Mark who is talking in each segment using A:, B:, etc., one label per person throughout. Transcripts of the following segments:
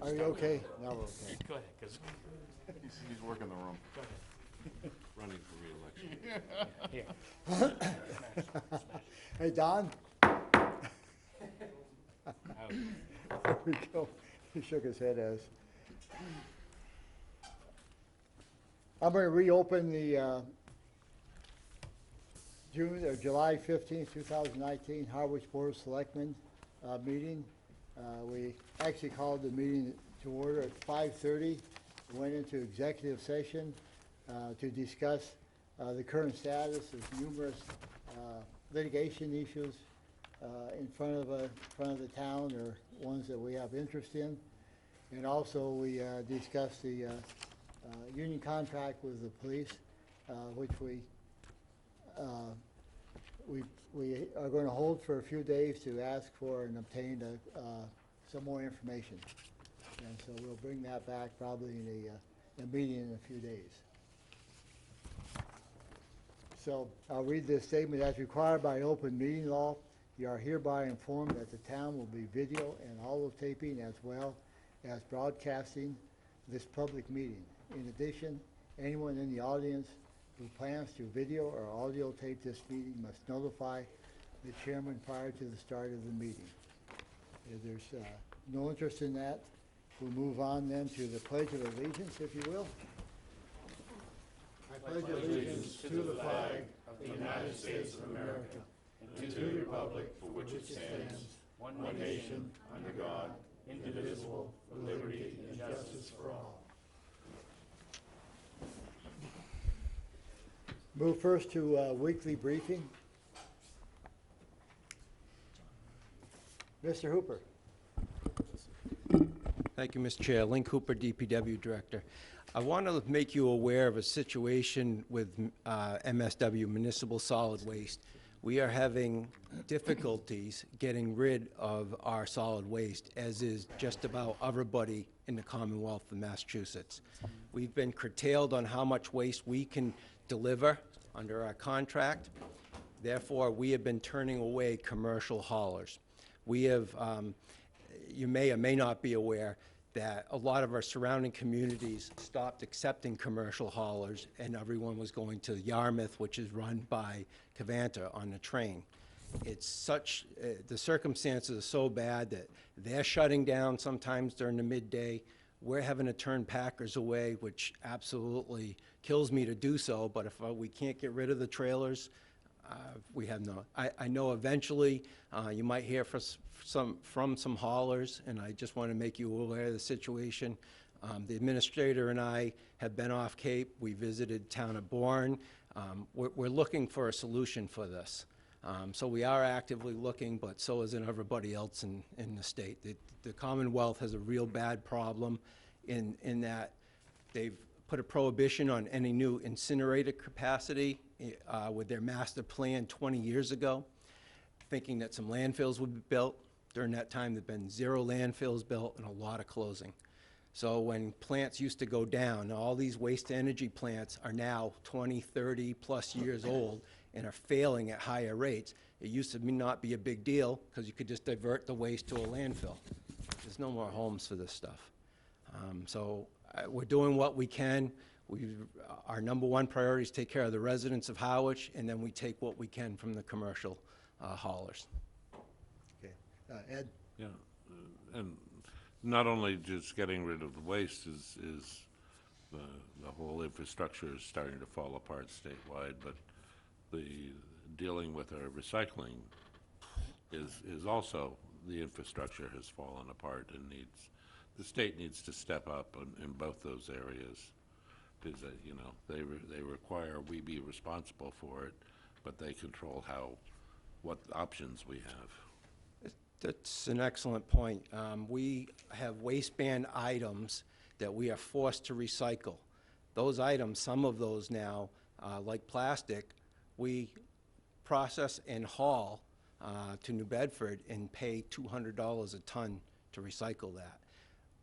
A: Are you okay? Now we're okay.
B: Go ahead, because,
C: He's working the room,
B: go ahead.
C: running for reelection.
B: Here.
A: Hey, Don? There we go. He shook his head as. I'm going to reopen the July 15th, 2019 Harwich Board of Selectmen meeting. We actually called the meeting to order at 5:30. We went into executive session to discuss the current status of numerous litigation issues in front of the town, or ones that we have interest in. And also we discussed the union contract with the police, which we are going to hold for a few days to ask for and obtain some more information. And so we'll bring that back probably in a meeting in a few days. So I'll read this statement. As required by open meeting law, you are hereby informed that the town will be video and holotaping as well as broadcasting this public meeting. In addition, anyone in the audience who plans to video or audio tape this meeting must notify the chairman prior to the start of the meeting. If there's no interest in that, we'll move on then to the Pledge of Allegiance, if you will. I pledge allegiance to the flag of the United States of America and to the republic for which it stands, one nation, under God, indivisible, with liberty and justice for all. Move first to weekly briefing. Mr. Hooper.
D: Thank you, Mr. Chair. Link Hooper, DPW Director. I want to make you aware of a situation with MSW, Municipal Solid Waste. We are having difficulties getting rid of our solid waste, as is just about everybody in the Commonwealth of Massachusetts. We've been curtailed on how much waste we can deliver under our contract. Therefore, we have been turning away commercial haulers. We have, you may or may not be aware, that a lot of our surrounding communities stopped accepting commercial haulers, and everyone was going to Yarmouth, which is run by Cavanta on the train. It's such, the circumstances are so bad that they're shutting down sometimes during the midday. We're having to turn packers away, which absolutely kills me to do so, but if we can't get rid of the trailers, we have no, I know eventually you might hear from some haulers, and I just want to make you aware of the situation. The administrator and I have been off Cape. We visited town of Bourne. We're looking for a solution for this. So we are actively looking, but so isn't everybody else in the state. The Commonwealth has a real bad problem in that they've put a prohibition on any new incinerator capacity with their master plan 20 years ago, thinking that some landfills would be built. During that time, there have been 0 landfills built and a lot of closing. So when plants used to go down, all these waste-to-energy plants are now 20, 30 plus years old and are failing at higher rates. It used to not be a big deal because you could just divert the waste to a landfill. There's no more homes for this stuff. We're doing what we can. Our #1 priority is take care of the residents of Harwich, and then we take what we can from the commercial haulers.
A: Okay. Ed?
C: Yeah, and not only just getting rid of the waste is the whole infrastructure is starting to fall apart statewide, but the dealing with our recycling is also, the infrastructure has fallen apart and the state needs to step up in both those areas. Because you know, they require we be responsible for it, but they control what options we have.
D: That's an excellent point. We have waistband items that we are forced to recycle. Those items, some of those now, like plastic, we process and haul to New Bedford and pay $200 a ton to recycle that.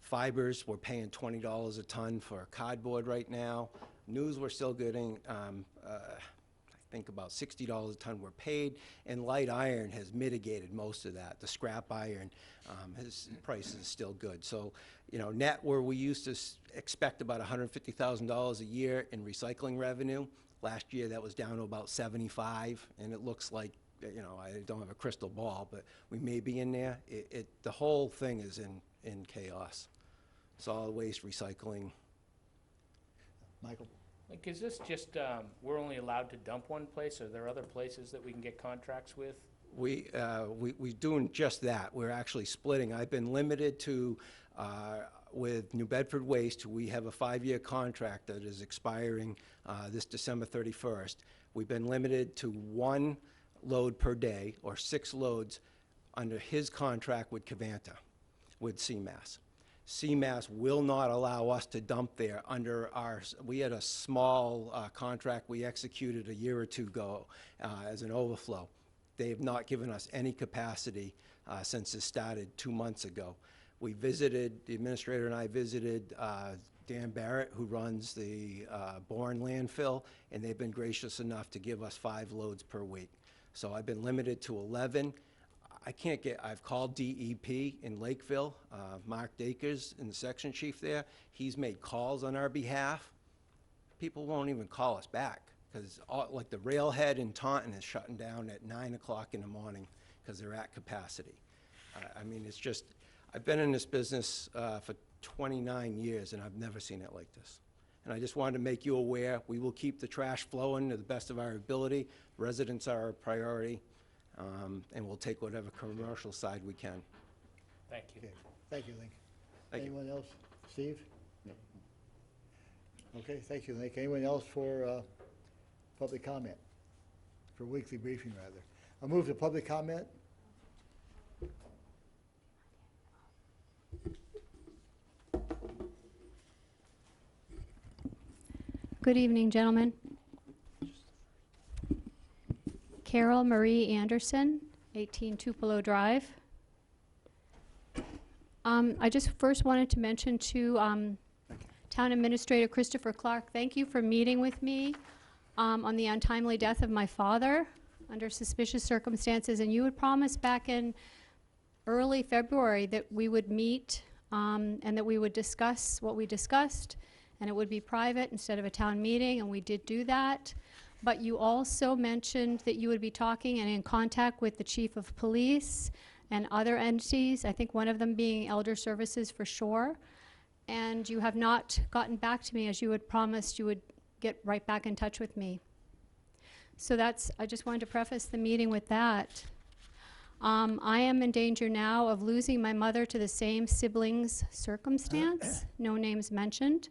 D: Fibers, we're paying $20 a ton for cardboard right now. News, we're still getting, I think about $60 a ton were paid, and light iron has mitigated most of that. The scrap iron, his price is still good. So, you know, net where we used to expect about $150,000 a year in recycling revenue, last year that was down to about 75, and it looks like, you know, I don't have a crystal ball, but we may be in there. The whole thing is in chaos. Solid waste, recycling.
A: Michael?
B: Like, is this just, we're only allowed to dump one place? Are there other places that we can get contracts with?
D: We're doing just that. We're actually splitting. I've been limited to, with New Bedford Waste, we have a 5-year contract that is expiring this December 31st. We've been limited to 1 load per day, or 6 loads under his contract with Cavanta, with CMAS. CMAS will not allow us to dump there under we had a small contract we executed a year or two ago as an overflow. They have not given us any capacity since it started 2 months ago. The administrator and I visited Dan Barrett, who runs the Bourne landfill, and they've been gracious enough to give us 5 loads per week. So I've been limited to 11. I've called DEP in Lakeville, Mark Dakers, in the section chief there. He's made calls on our behalf. People won't even call us back, because like the railhead in Taunton is shutting down at 9 o'clock in the morning because they're at capacity. I mean, it's just, I've been in this business for 29 years, and I've never seen it like this. And I just wanted to make you aware, we will keep the trash flowing to the best of our ability. Residents are our priority, and we'll take whatever commercial side we can.
B: Thank you.
A: Okay, thank you, Link.
D: Thank you.
A: Anyone else? Steve? No. Okay, thank you, Link. Anyone else for public comment? For weekly briefing, rather. I'll move to public comment.
E: Good evening, gentlemen. Carol Marie Anderson, 18 Tupelo Drive. I just first wanted to mention to Town Administrator Christopher Clark, thank you for meeting with me on the untimely death of my father under suspicious circumstances. And you had promised back in early February that we would meet and that we would discuss what we discussed, and it would be private instead of a town meeting, and we did do that. But you also mentioned that you would be talking and in contact with the chief of police and other entities, I think one of them being Elder Services for sure. And you have not gotten back to me as you had promised you would get right back in touch with me. So I just wanted to preface the meeting with that. I am in danger now of losing my mother to the same siblings circumstance, no names mentioned.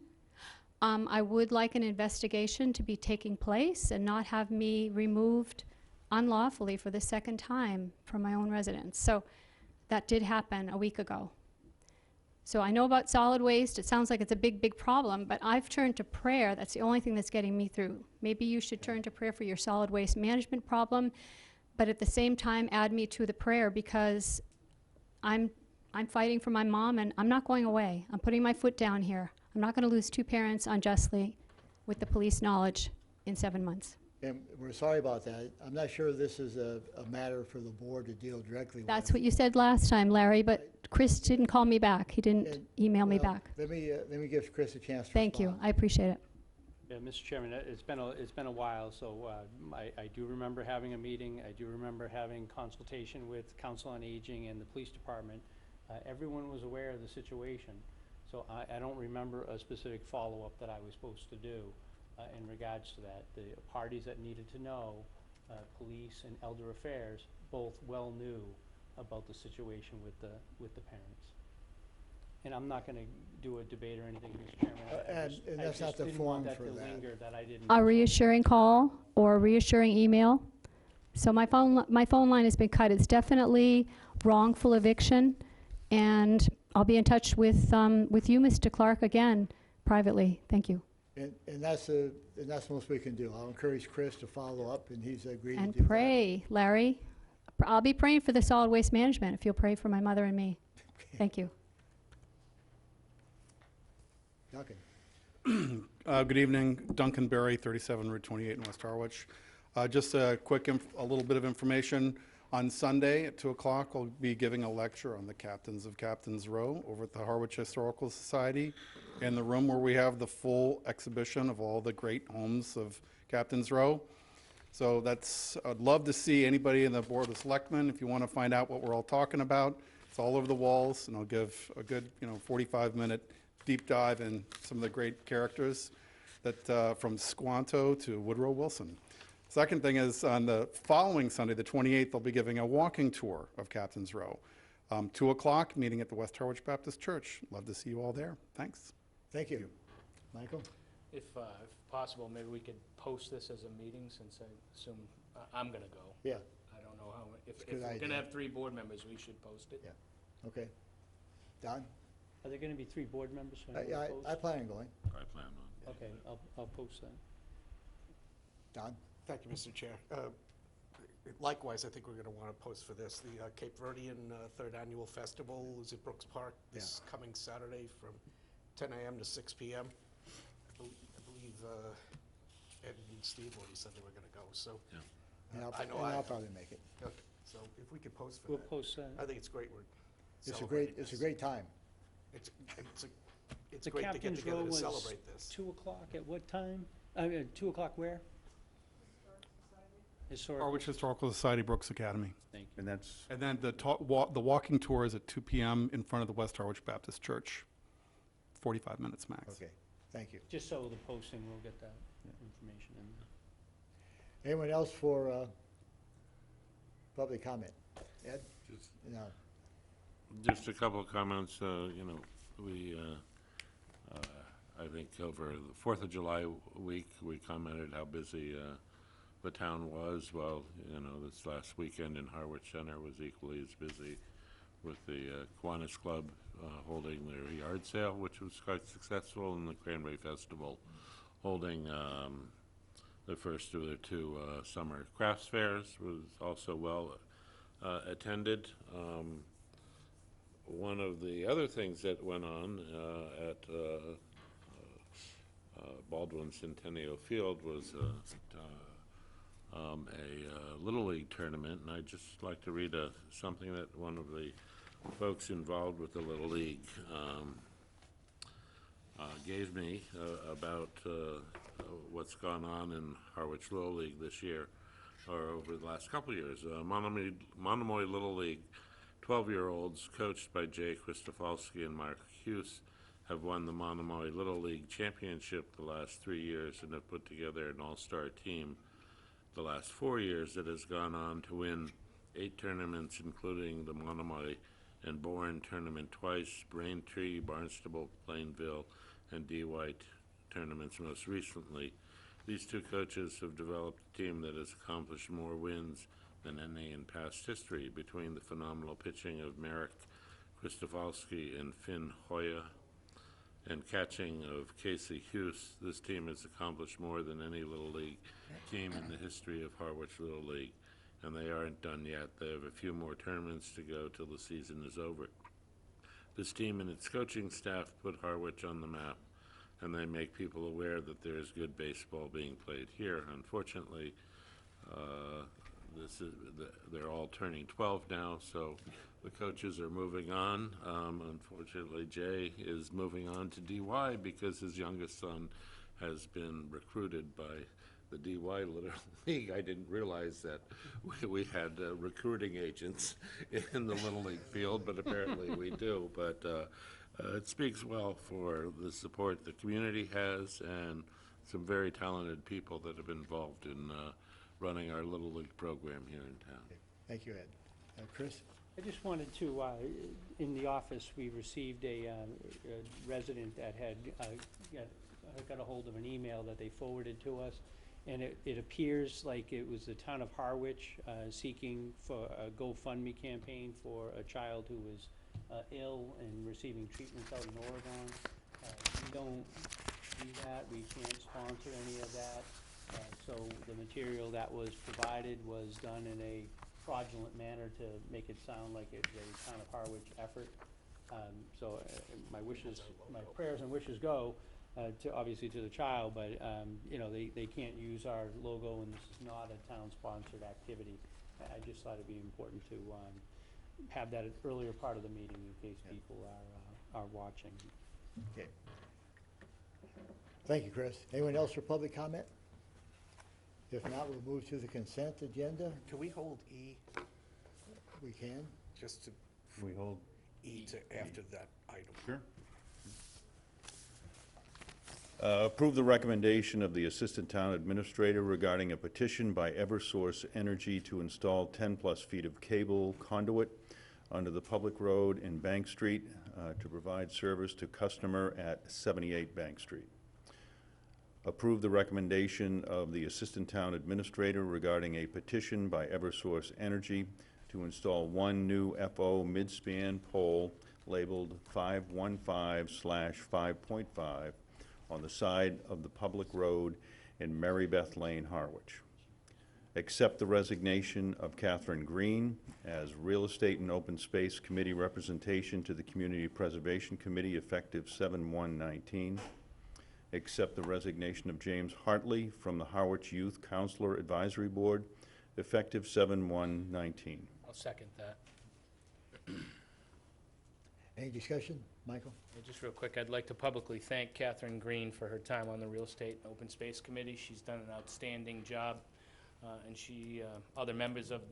E: I would like an investigation to be taking place and not have me removed unlawfully for the second time from my own residence. So that did happen a week ago. So I know about solid waste. It sounds like it's a big, big problem, but I've turned to prayer. That's the only thing that's getting me through. Maybe you should turn to prayer for your solid waste management problem, but at the same time add me to the prayer, because I'm fighting for my mom, and I'm not going away. I'm putting my foot down here. I'm not going to lose 2 parents unjustly with the police knowledge in 7 months.
A: And we're sorry about that. I'm not sure this is a matter for the board to deal directly with.
E: That's what you said last time, Larry, but Chris didn't call me back. He didn't email me
A: Well,
E: back.
A: Let me give Chris a chance to
E: Thank you.
A: respond.
E: I appreciate it.
F: Yeah, Mr. Chairman, it's been a while, so I do remember having a meeting. I do remember having consultation with Council on Aging and the Police Department. Everyone was aware of the situation, so I don't remember a specific follow-up that I was supposed to do in regards to that. The parties that needed to know, police and Elder Affairs, both well knew about the situation with the parents. And I'm not going to do a debate or anything, Mr. Chairman.
A: And that's not the forum for that.
F: Linger, that I didn't.
E: A reassuring call or a reassuring email. So my phone line has been cut. It's definitely wrongful eviction, and I'll be in touch with you, Mr. Clark, again privately. Thank you.
A: And that's the most we can do. I'll encourage Chris to follow up, and he's agreed to do that.
E: And pray, Larry. I'll be praying for the solid waste management if you'll pray for my mother and me. Thank you.
A: Duncan.
G: Good evening, Duncan Berry, 37 Route 28 in West Harwich. Just a quick, a little bit of information. On Sunday at 2 o'clock, I'll be giving a lecture on the captains of Captain's Row over at the Harwich Historical Society in the room where we have the full exhibition of all the great homes of Captain's Row. So I'd love to see anybody in the Board of Selectmen, if you want to find out what we're all talking about. It's all over the walls, and I'll give a good, 45-minute deep dive in some of the great characters that, from Squanto to Woodrow Wilson. Second thing is, on the following Sunday, the 28th, I'll be giving a walking tour of Captain's Row. 2 o'clock, meeting at the West Harwich Baptist Church. Love to see you all there. Thanks.
A: Thank you. Michael?
B: If possible, maybe we could post this as a meeting, since I assume I'm gonna go.
A: Yeah,
B: I don't know how, if
A: a good
B: we're
A: idea.
B: gonna have 3 board members, we should post it.
A: Yeah. Okay. Don?
F: Are there gonna be 3 board members? who are
A: Yeah,
F: gonna post?
A: I plan on going.
C: I plan on.
F: Okay, I'll post that.
A: Don?
H: Thank you, Mr. Chair. Likewise, I think we're going to want to post for this. The Cape Verdean Third Annual Festival is at Brooks Park this coming Saturday from 10 a.m. to 6 p.m. I believe Ed and Steve already said they were going to go, so.
A: And
H: I know
A: I'll probably make it.
H: Okay, so if we could post for
F: We'll
H: that.
F: post that.
H: I think it's great we're
A: It's a
H: celebrating
A: great
H: this.
A: time.
H: It's
F: The
H: great to get
F: Captain's
H: together
F: Row
H: to
F: was
H: celebrate this.
F: 2 o'clock at what time? 2 o'clock where? Historical.
G: Harwich Historical Society, Brooks Academy.
F: Thank you.
I: And that's,
G: And then the walking tour is at 2 p.m. in front of the West Harwich Baptist Church. 45 minutes max.
A: Okay, thank you.
F: Just so the posting, we'll get that information in there.
A: Anyone else for public comment? Ed?
C: Just-
A: No.
C: Just a couple of comments. We, I think over the 4th of July week, we commented how busy the town was. Well, this last weekend in Harwich Center was equally as busy, with the Kiwanis Club holding their yard sale, which was quite successful, and the Cranberry Festival holding the first of their 2 summer crafts fairs was also well attended. One of the other things that went on at Baldwin Centennial Field was a Little League tournament, and I'd just like to read something that one of the folks involved with the Little League gave me about what's gone on in Harwich Little League this year, or over the last couple of years. Monomoy Little League 12-year-olds, coached by Jay Christofalski and Mark Hughes, have won the Monomoy Little League Championship the last 3 years and have put together an all-star team the last 4 years that has gone on to win 8 tournaments, including the Monomoy and Bourne tournament twice, Braintree, Barnstable, Plainville, and D. White tournaments most recently. These 2 coaches have developed a team that has accomplished more wins than any in past history. Between the phenomenal pitching of Marek Christofalski and Finn Hoya and catching of Casey Hughes, this team has accomplished more than any Little League team in the history of Harwich Little League. And they aren't done yet. They have a few more tournaments to go till the season is over. This team and its coaching staff put Harwich on the map, and they make people aware that there is good baseball being played here. Unfortunately, they're all turning 12 now, so the coaches are moving on. Unfortunately, Jay is moving on to DY because his youngest son has been recruited by the DY Little League. I didn't realize that we had recruiting agents in the Little League field, but apparently we do. But it speaks well for the support the community has and some very talented people that have been involved in running our Little League program here in town.
A: Thank you, Ed. Chris?
F: I just wanted to, in the office, we received a resident that had got a hold of an email that they forwarded to us, and it appears like it was the town of Harwich seeking for a GoFundMe campaign for a child who was ill and receiving treatments out in Oregon. We don't do that. We can't sponsor any of that. So the material that was provided was done in a fraudulent manner to make it sound like it's a town of Harwich effort. So my prayers and wishes go obviously to the child, but, you know, they can't use our logo, and this is not a town-sponsored activity. I just thought it'd be important to have that at earlier part of the meeting in case people are watching.
A: Okay. Thank you, Chris. Anyone else for public comment? If not, we'll move to the consent agenda.
H: Can we hold E,
A: We can.
H: just to,
I: We hold,
H: E to after that item?
I: sure. Approve the recommendation of the Assistant Town Administrator regarding a petition by Eversource Energy to install 10-plus feet of cable conduit under the public road in Bank Street to provide service to customer at 78 Bank Street. Approve the recommendation of the Assistant Town Administrator regarding a petition by Eversource Energy to install one new FO midspan pole labeled 515/5.5 on the side of the public road in Mary Beth Lane, Harwich. Accept the resignation of Catherine Green as Real Estate and Open Space Committee representation to the Community Preservation Committee effective 7/1/19. Accept the resignation of James Hartley from the Harwich Youth Counselor Advisory Board effective 7/1/19.
B: I'll second that.
A: Any discussion? Michael?
B: Just real quick, I'd like to publicly thank Catherine Green for her time on the Real Estate and Open Space Committee. She's done an outstanding job, and other members of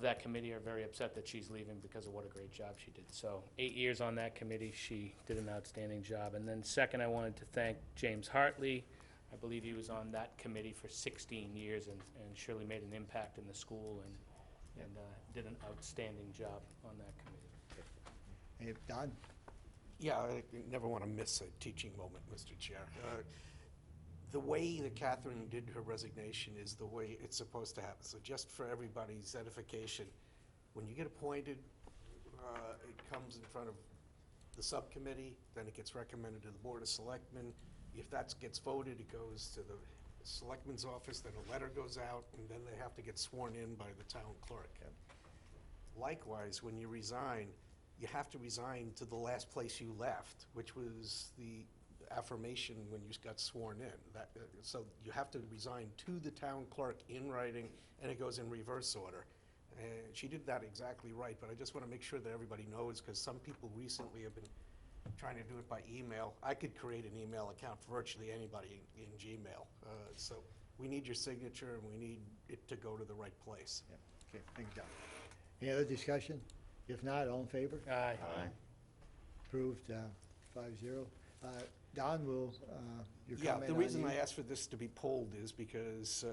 B: that committee are very upset that she's leaving because of what a great job she did. So 8 years on that committee, she did an outstanding job. And then second, I wanted to thank James Hartley. I believe he was on that committee for 16 years and surely made an impact in the school and did an outstanding job on that committee.
A: Hey, Don?
H: Yeah, I never want to miss a teaching moment, Mr. Chair. The way that Catherine did her resignation is the way it's supposed to happen. So just for everybody's edification, when you get appointed, it comes in front of the subcommittee, then it gets recommended to the Board of Selectmen. If that gets voted, it goes to the Selectmen's office, then a letter goes out, and then they have to get sworn in by the town clerk. Likewise, when you resign, you have to resign to the last place you left, which was the affirmation when you got sworn in. So you have to resign to the town clerk in writing, and it goes in reverse order. And she did that exactly right, but I just want to make sure that everybody knows, because some people recently have been trying to do it by email. I could create an email account for virtually anybody in Gmail. So we need your signature, and we need it to go to the right place.
A: Yeah. Okay, thank you, Don. Any other discussion? If not, all in favor?
B: Aye.
A: Approved, 5-0. Don, will, your
H: Yeah,
A: comment
H: the
A: on
H: reason
A: E?
H: I asked for this to be pulled is because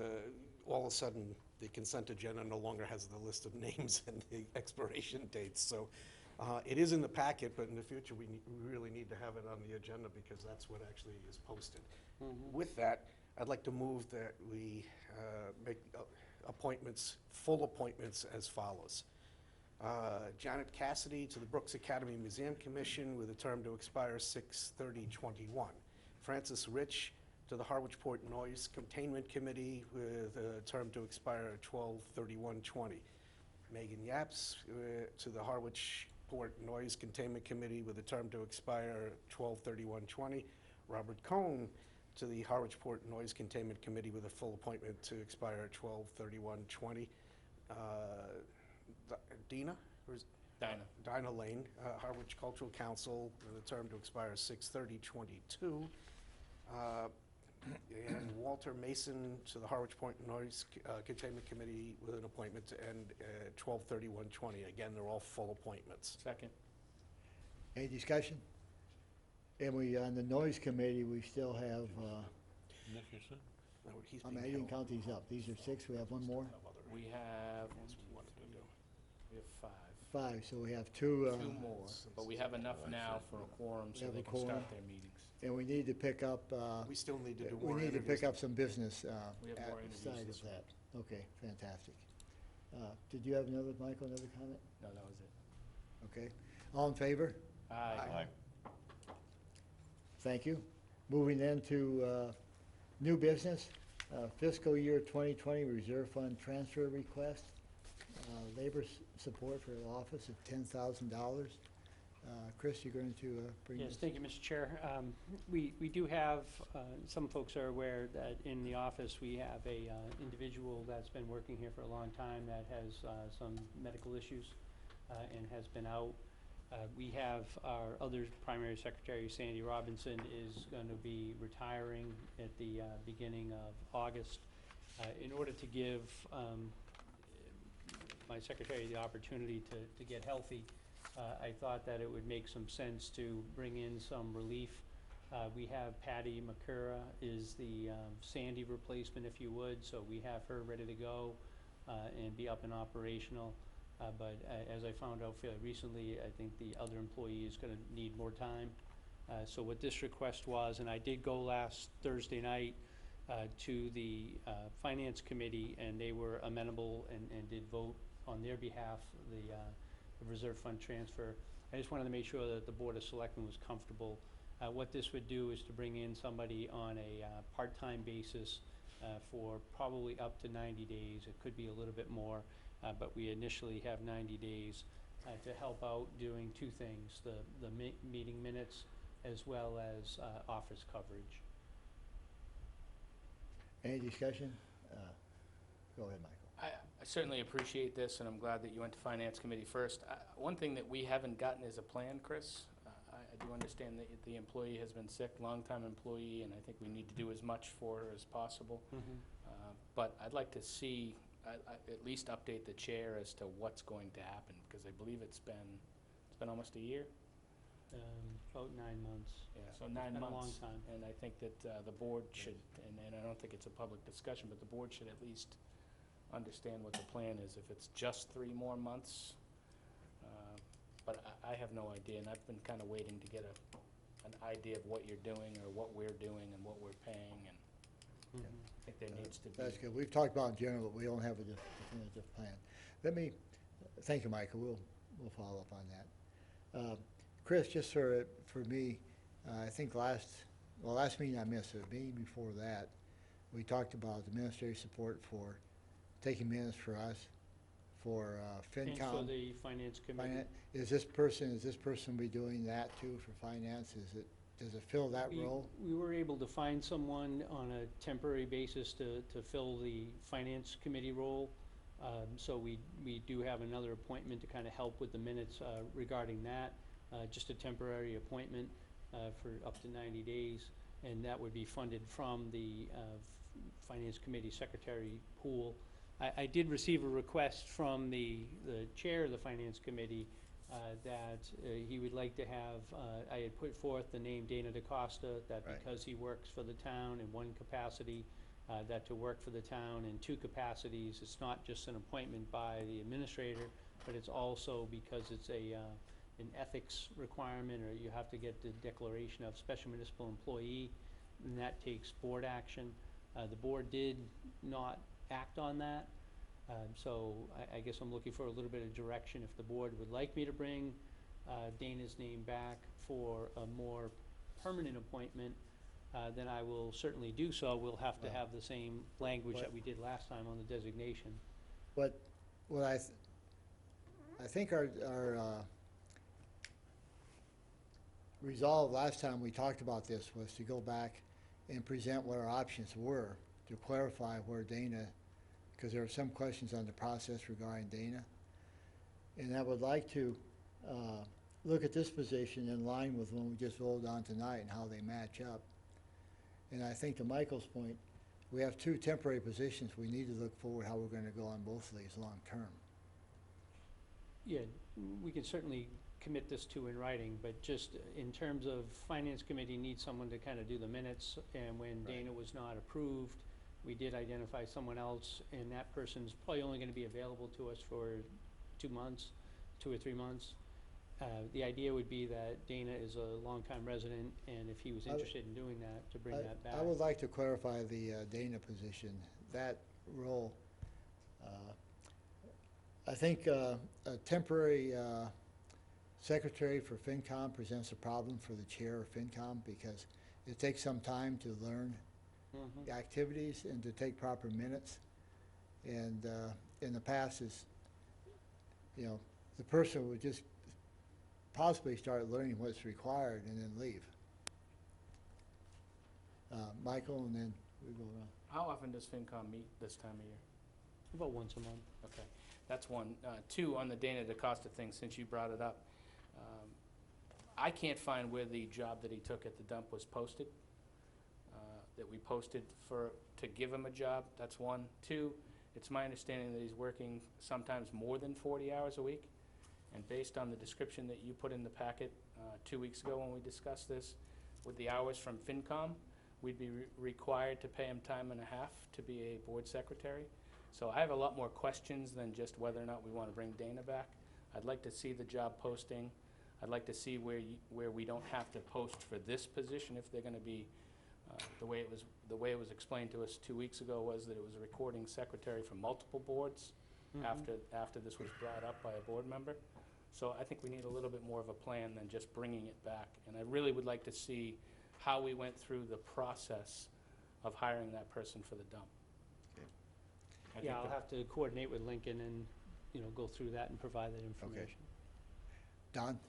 H: all of a sudden, the consent agenda no longer has the list of names and the expiration dates. So it is in the packet, but in the future, we really need to have it on the agenda because that's what actually is posted. With that, I'd like to move that we make appointments, full appointments as follows. Janet Cassidy to the Brooks Academy Museum Commission with a term to expire 6/30/21. Francis Rich to the Harwich Port Noise Containment Committee with a term to expire 12/31/20. Megan Yaps to the Harwich Port Noise Containment Committee with a term to expire 12/31/20. Robert Cohn to the Harwich Port Noise Containment Committee with a full appointment to expire 12/31/20. Dinah
B: Dinah.
H: Lane, Harwich Cultural Council, with a term to expire 6/30/22. And Walter Mason to the Harwich Point Noise Containment Committee with an appointment to end 12/31/20. Again, they're all full appointments.
B: Second.
A: Any discussion? And we, on the noise committee, we still have,
H: No, he's
A: I
H: being
A: didn't
H: held.
A: count these up. These are 6, we have one more?
B: We have we have 5.
A: 5, so we have 2.
B: 2 more, but we have enough now for a quorum so
A: have
B: they
A: a
B: can
A: quorum.
B: start their meetings.
A: And we need to pick up,
H: We still need to do
A: we
H: more
A: need to
H: interviews.
A: pick up some business
B: We have more interviews
A: outside
B: this
A: of that. Okay, fantastic. Did you have another, Michael, another comment?
B: No, that was it.
A: Okay. All in favor?
B: Aye.
A: Thank you. Moving then to new business, fiscal year 2020 reserve fund transfer request, labor support for the office of $10,000. Chris, you're going to bring this?
F: Yes, thank you, Mr. Chair. We do have, some folks are aware that in the office, we have a individual that's been working here for a long time that has some medical issues and has been out. We have our other primary secretary, Sandy Robinson, is going to be retiring at the beginning of August. In order to give my secretary the opportunity to get healthy, I thought that it would make some sense to bring in some relief. We have Patty McCura is the Sandy replacement, if you would, so we have her ready to go and be up and operational. But as I found out fairly recently, I think the other employee is going to need more time. So what this request was, and I did go last Thursday night to the Finance Committee, and they were amenable and did vote on their behalf the reserve fund transfer. I just wanted to make sure that the Board of Selectmen was comfortable. What this would do is to bring in somebody on a part-time basis for probably up to 90 days. It could be a little bit more, but we initially have 90 days to help out doing two things, the meeting minutes as well as office coverage.
A: Any discussion? Go ahead, Michael.
B: I certainly appreciate this, and I'm glad that you went to Finance Committee first. One thing that we haven't gotten is a plan, Chris. I do understand that the employee has been sick, longtime employee, and I think we need to do as much for her as possible. But I'd like to see, at least update the chair as to what's going to happen, because I believe it's been almost a year.
F: About 9 months.
B: Yeah, so 9 months.
F: Been a long time.
B: And I think that the board should, and I don't think it's a public discussion, but the board should at least understand what the plan is. If it's just 3 more months, but I have no idea, and I've been kind of waiting to get an idea of what you're doing or what we're doing and what we're paying, and I think there needs to be.
A: That's good. We've talked about in general, but we don't have a definitive plan. Thank you, Michael. We'll follow up on that. Chris, just for me, I think last meeting I missed, the meeting before that, we talked about administrative support for taking minutes for us, for FinCom.
F: And for the Finance Committee.
A: Is this person be doing that too for finance? Does it fill that role?
F: We were able to find someone on a temporary basis to fill the Finance Committee role. So we do have another appointment to kind of help with the minutes regarding that. Just a temporary appointment for up to 90 days, and that would be funded from the Finance Committee Secretary pool. I did receive a request from the chair of the Finance Committee that he would like to have, I had put forth the name Dana DaCosta, that
A: Right.
F: because he works for the town in one capacity, that to work for the town in 2 capacities, it's not just an appointment by the administrator, but it's also because it's an ethics requirement, or you have to get the declaration of special municipal employee, and that takes board action. The board did not act on that, so I guess I'm looking for a little bit of direction. If the board would like me to bring Dana's name back for a more permanent appointment, then I will certainly do so. We'll have to have the same language that we did last time on the designation.
A: What I think our resolve last time we talked about this was to go back and present what our options were, to clarify where Dana, because there are some questions on the process regarding Dana. And I would like to look at this position in line with one we just rolled on tonight and how they match up. And I think to Michael's point, we have 2 temporary positions. We need to look forward how we're going to go on both of these long-term.
F: Yeah, we can certainly commit this to in writing, but just in terms of Finance Committee needs someone to kind of do the minutes, and when Dana was not approved, we did identify someone else, and that person's probably only going to be available to us for 2 months, 2 or 3 months. The idea would be that Dana is a longtime resident, and if he was interested in doing that, to bring that back.
A: I would like to clarify the Dana position, that role. I think a temporary secretary for FinCom presents a problem for the chair of FinCom, because it takes some time to learn the activities and to take proper minutes. And in the past, the person would just possibly start learning what's required and then leave. Michael, and then we go around.
B: How often does FinCom meet this time of year?
F: About once a month.
B: Okay, that's one. Two, on the Dana DaCosta thing, since you brought it up, I can't find where the job that he took at the dump was posted, that we posted to give him a job. That's one. Two, it's my understanding that he's working sometimes more than 40 hours a week. And based on the description that you put in the packet 2 weeks ago when we discussed this, with the hours from FinCom, we'd be required to pay him time and a half to be a board secretary. So I have a lot more questions than just whether or not we want to bring Dana back. I'd like to see the job posting. I'd like to see where we don't have to post for this position if they're going to be, the way it was explained to us 2 weeks ago was that it was a recording secretary for multiple boards after this was brought up by a board member. So I think we need a little bit more of a plan than just bringing it back. And I really would like to see how we went through the process of hiring that person for the dump. I think
F: Yeah, I'll
B: that-
F: have to coordinate with Lincoln and, go through that and provide that information.
A: Don?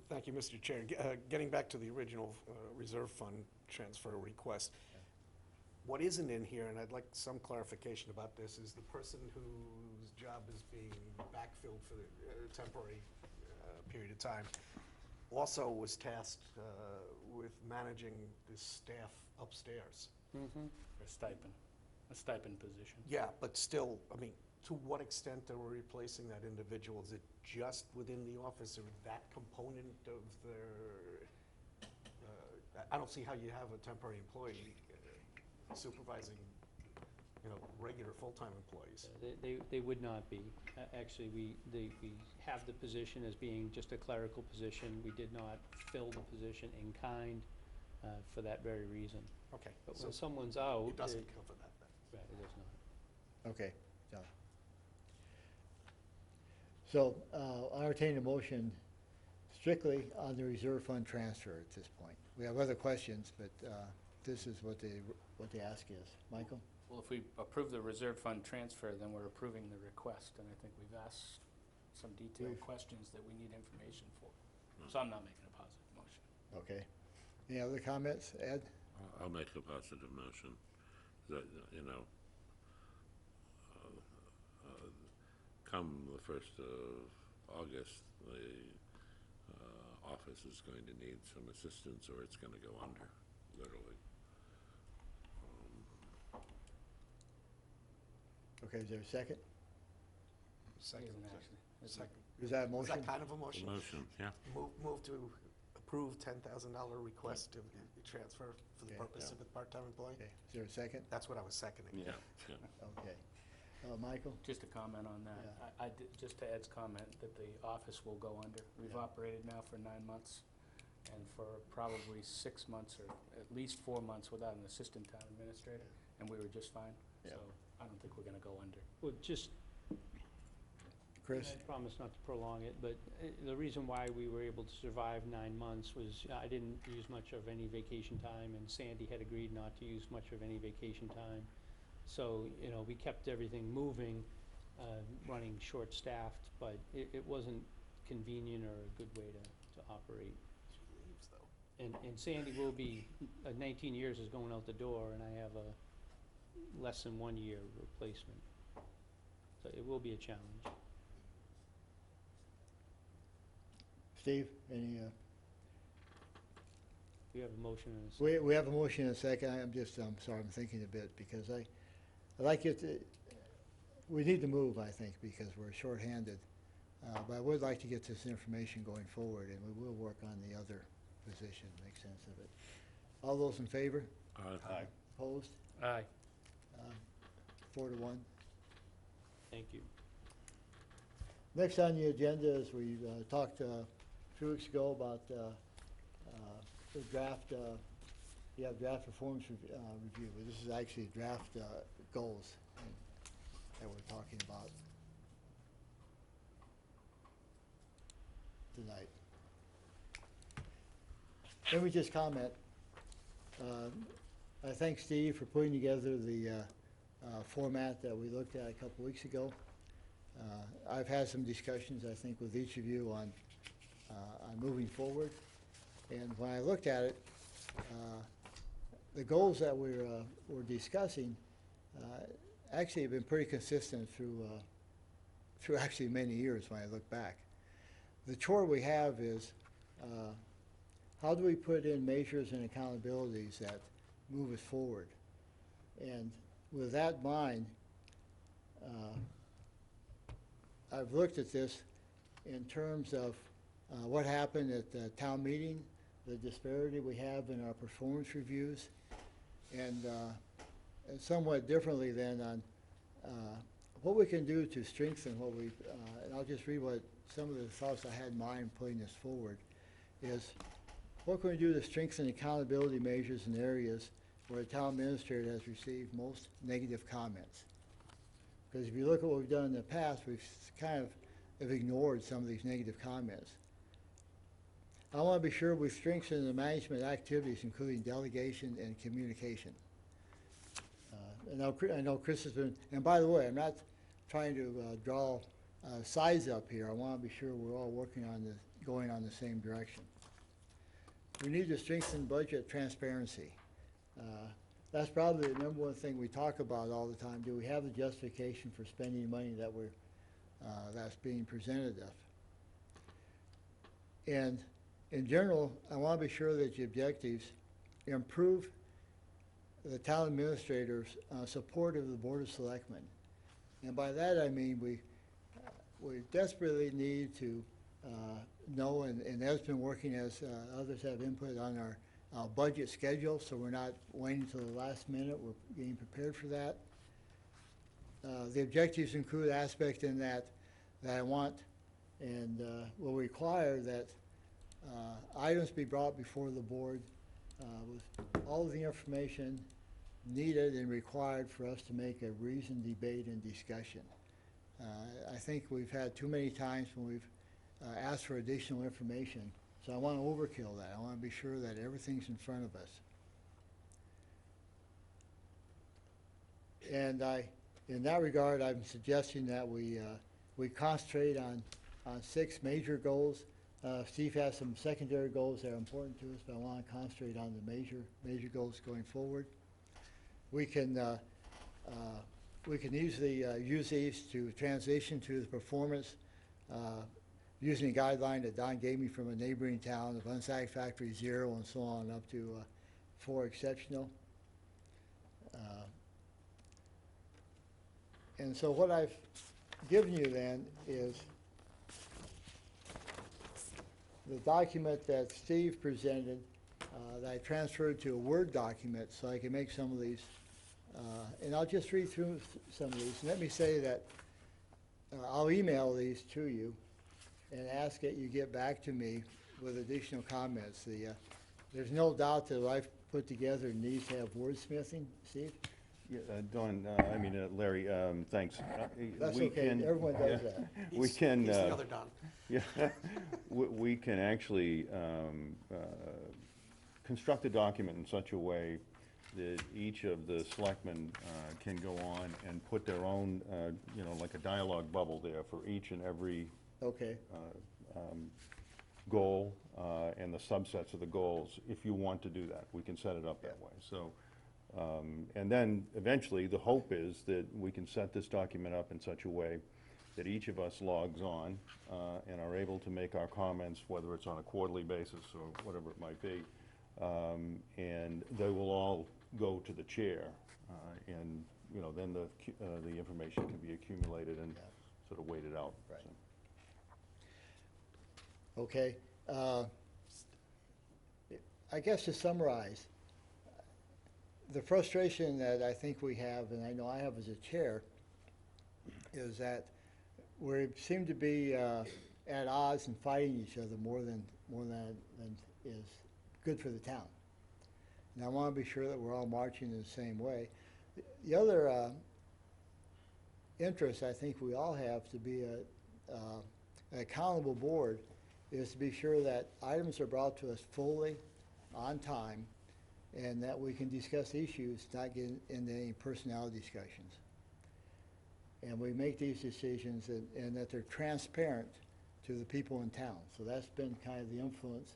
H: Thank you, Mr. Chair. Getting back to the original reserve fund transfer request, what isn't in here, and I'd like some clarification about this, is the person whose job is being backfilled for the temporary period of time also was tasked with managing the staff upstairs.
B: For a stipend position.
H: Yeah, but still, I mean, to what extent are we replacing that individual? Is it just within the office or that component of their, I don't see how you have a temporary employee supervising, regular full-time employees.
F: They would not be. Actually, we have the position as being just a clerical position. We did not fill the position in kind for that very reason.
H: Okay,
F: But
H: so
F: when someone's out,
H: it doesn't cover that then?
F: Right, it does not.
A: Okay, Don. So, I'll entertain a motion strictly on the reserve fund transfer at this point. We have other questions, but this is what the ask is. Michael?
B: Well, if we approve the reserve fund transfer, then we're approving the request, and I think we've asked some detailed questions that we need information for. So I'm not making a positive motion.
A: Okay. Any other comments? Ed?
C: I'll make a positive motion that, come the 1st of August, the office is going to need some assistance or it's going to go under, literally.
A: Okay, is there a second?
H: Second.
B: Isn't actually. It's
H: Second.
A: Is that a
H: Is
A: motion?
H: that kind of a motion?
C: Motion, yeah.
H: Move to approve $10,000 request to transfer for the
A: Okay,
H: purpose
A: yeah.
H: of a part-time employee?
A: Okay, is there a second?
H: That's what I was seconding.
C: Yeah.
A: Okay. Michael?
B: Just a comment on that. Just to Ed's comment, that the office will go under. We've operated now for 9 months, and for probably 6 months, or at least 4 months without an assistant town administrator, and we were just fine.
A: Yeah.
B: So I don't think we're gonna go under.
F: Well, just,
A: Chris?
F: I promise not to prolong it, but the reason why we were able to survive 9 months was I didn't use much of any vacation time, and Sandy had agreed not to use much of any vacation time. So, we kept everything moving, running short-staffed, but it wasn't convenient or a good way to operate.
H: She leaves, though.
F: And Sandy will be, 19 years is going out the door, and I have a less than 1 year replacement. So it will be a challenge.
A: Steve, any,
F: We have a motion and a second.
A: we have a motion and a second. I'm sorry, I'm thinking a bit, because I like it, we need to move, I think, because we're shorthanded. But I would like to get this information going forward, and we will work on the other position, make sense of it. All those in favor?
C: Aye.
A: Opposed?
B: Aye.
A: 4 to 1.
F: Thank you.
A: Next on the agenda is we talked a few weeks ago about the draft, draft reforms review. But this is actually draft goals that we're talking about tonight. Let me just comment. I thank Steve for putting together the format that we looked at a couple weeks ago. I've had some discussions, I think, with each of you on on moving forward. And when I looked at it, the goals that we're discussing actually have been pretty consistent through actually many years when I look back. The chore we have is how do we put in measures and accountabilities that move us forward? And with that in mind, I've looked at this in terms of what happened at the town meeting, the disparity we have in our performance reviews, and somewhat differently than on what we can do to strengthen what we, and I'll just read what some of the thoughts I had in mind putting this forward, is what can we do to strengthen accountability measures in areas where the town administrator has received most negative comments? Because if you look at what we've done in the past, we've kind of have ignored some of these negative comments. I want to be sure we strengthen the management activities, including delegation and communication. I know Chris has been, and by the way, I'm not trying to draw size up here. I want to be sure we're all working on this, going on the same direction. We need to strengthen budget transparency. That's probably the number one thing we talk about all the time. Do we have the justification for spending money that that's being presented of? And in general, I want to be sure that the objectives improve the town administrator's support of the Board of Selectmen. And by that I mean we desperately need to know, and Ed's been working as others have input on our budget schedule, so we're not waiting until the last minute. We're getting prepared for that. The objectives include aspects in that I want and will require that items be brought before the board with all of the information needed and required for us to make a reasoned debate and discussion. I think we've had too many times when we've asked for additional information, so I want to overkill that. I want to be sure that everything's in front of us. And in that regard, I'm suggesting that we concentrate on 6 major goals. Steve has some secondary goals that are important to us, but I want to concentrate on the major goals going forward. We can easily use these to transition to the performance using a guideline that Don gave me from a neighboring town of unsatisfactory 0 and so on up to 4 exceptional. And so what I've given you then is the document that Steve presented that I transferred to a Word document so I can make some of these. And I'll just read through some of these. And let me say that I'll email these to you and ask that you get back to me with additional comments. There's no doubt that what I've put together needs to have wordsmithing. Steve?
I: Yeah, Don, Larry, thanks.
A: That's
I: We
A: okay.
I: can-
A: Everyone does that.
I: We can,
H: He's the other Don.
I: yeah, we can actually construct a document in such a way that each of the selectmen can go on and put their own, like a dialogue bubble there for each and every
A: Okay.
I: goal and the subsets of the goals. If you want to do that, we can set it up that way. So, and then eventually, the hope is that we can set this document up in such a way that each of us logs on and are able to make our comments, whether it's on a quarterly basis or whatever it might be, and they will all go to the chair, and then the information can be accumulated and sort of weighted out.
A: Right.
I: So.
A: Okay. I guess to summarize, the frustration that I think we have, and I know I have as a chair, is that we seem to be at odds and fighting each other more than is good for the town. And I want to be sure that we're all marching in the same way. The other interest I think we all have to be an accountable board is to be sure that items are brought to us fully, on time, and that we can discuss issues, not get into any personnel discussions. And we make these decisions and that they're transparent to the people in town. So that's been kind of the influence.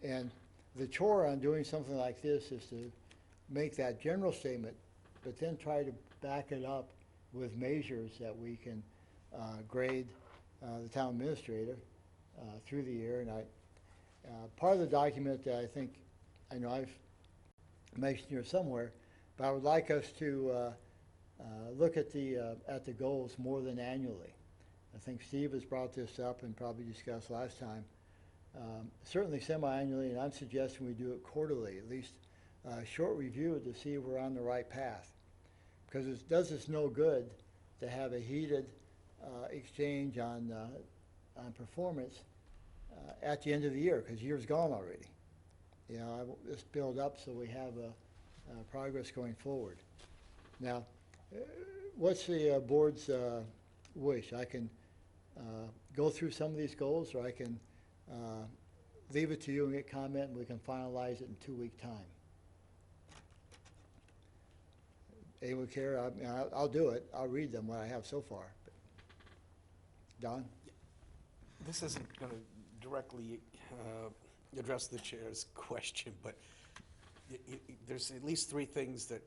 A: And the chore on doing something like this is to make that general statement, but then try to back it up with measures that we can grade the town administrator through the year. And part of the document that I know I've mentioned here somewhere, but I would like us to look at the goals more than annually. I think Steve has brought this up and probably discussed last time. Certainly semi-annually, and I'm suggesting we do it quarterly, at least a short review to see if we're on the right path. Because it does us no good to have a heated exchange on performance at the end of the year, because the year's gone already. You know, I want this build up so we have progress going forward. Now, what's the board's wish? I can go through some of these goals, or I can leave it to you and get comment, and we can finalize it in 2-week time. Anyone care? I'll do it. I'll read them, what I have so far. Don?
H: This isn't going to directly address the chair's question, but there's at least 3 things that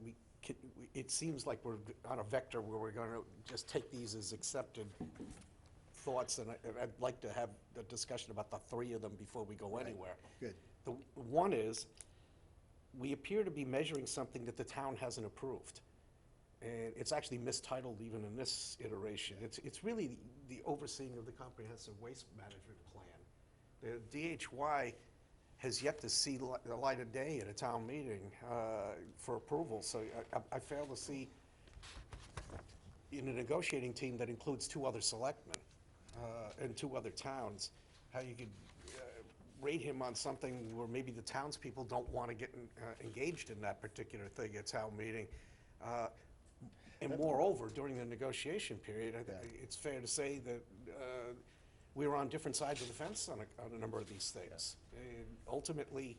H: it seems like we're on a vector where we're going to just take these as accepted thoughts, and I'd like to have a discussion about the 3 of them before we go anywhere.
A: Good.
H: The one is, we appear to be measuring something that the town hasn't approved. And it's actually mistitled even in this iteration. It's really the overseeing of the comprehensive waste management plan. The DHY has yet to see the light of day at a town meeting for approval. So I fail to see, in a negotiating team that includes 2 other selectmen and 2 other towns, how you could rate him on something where maybe the townspeople don't want to get engaged in that particular thing at town meeting. And moreover, during the negotiation period, it's fair to say that we were on different sides of the fence on a number of these things. And ultimately,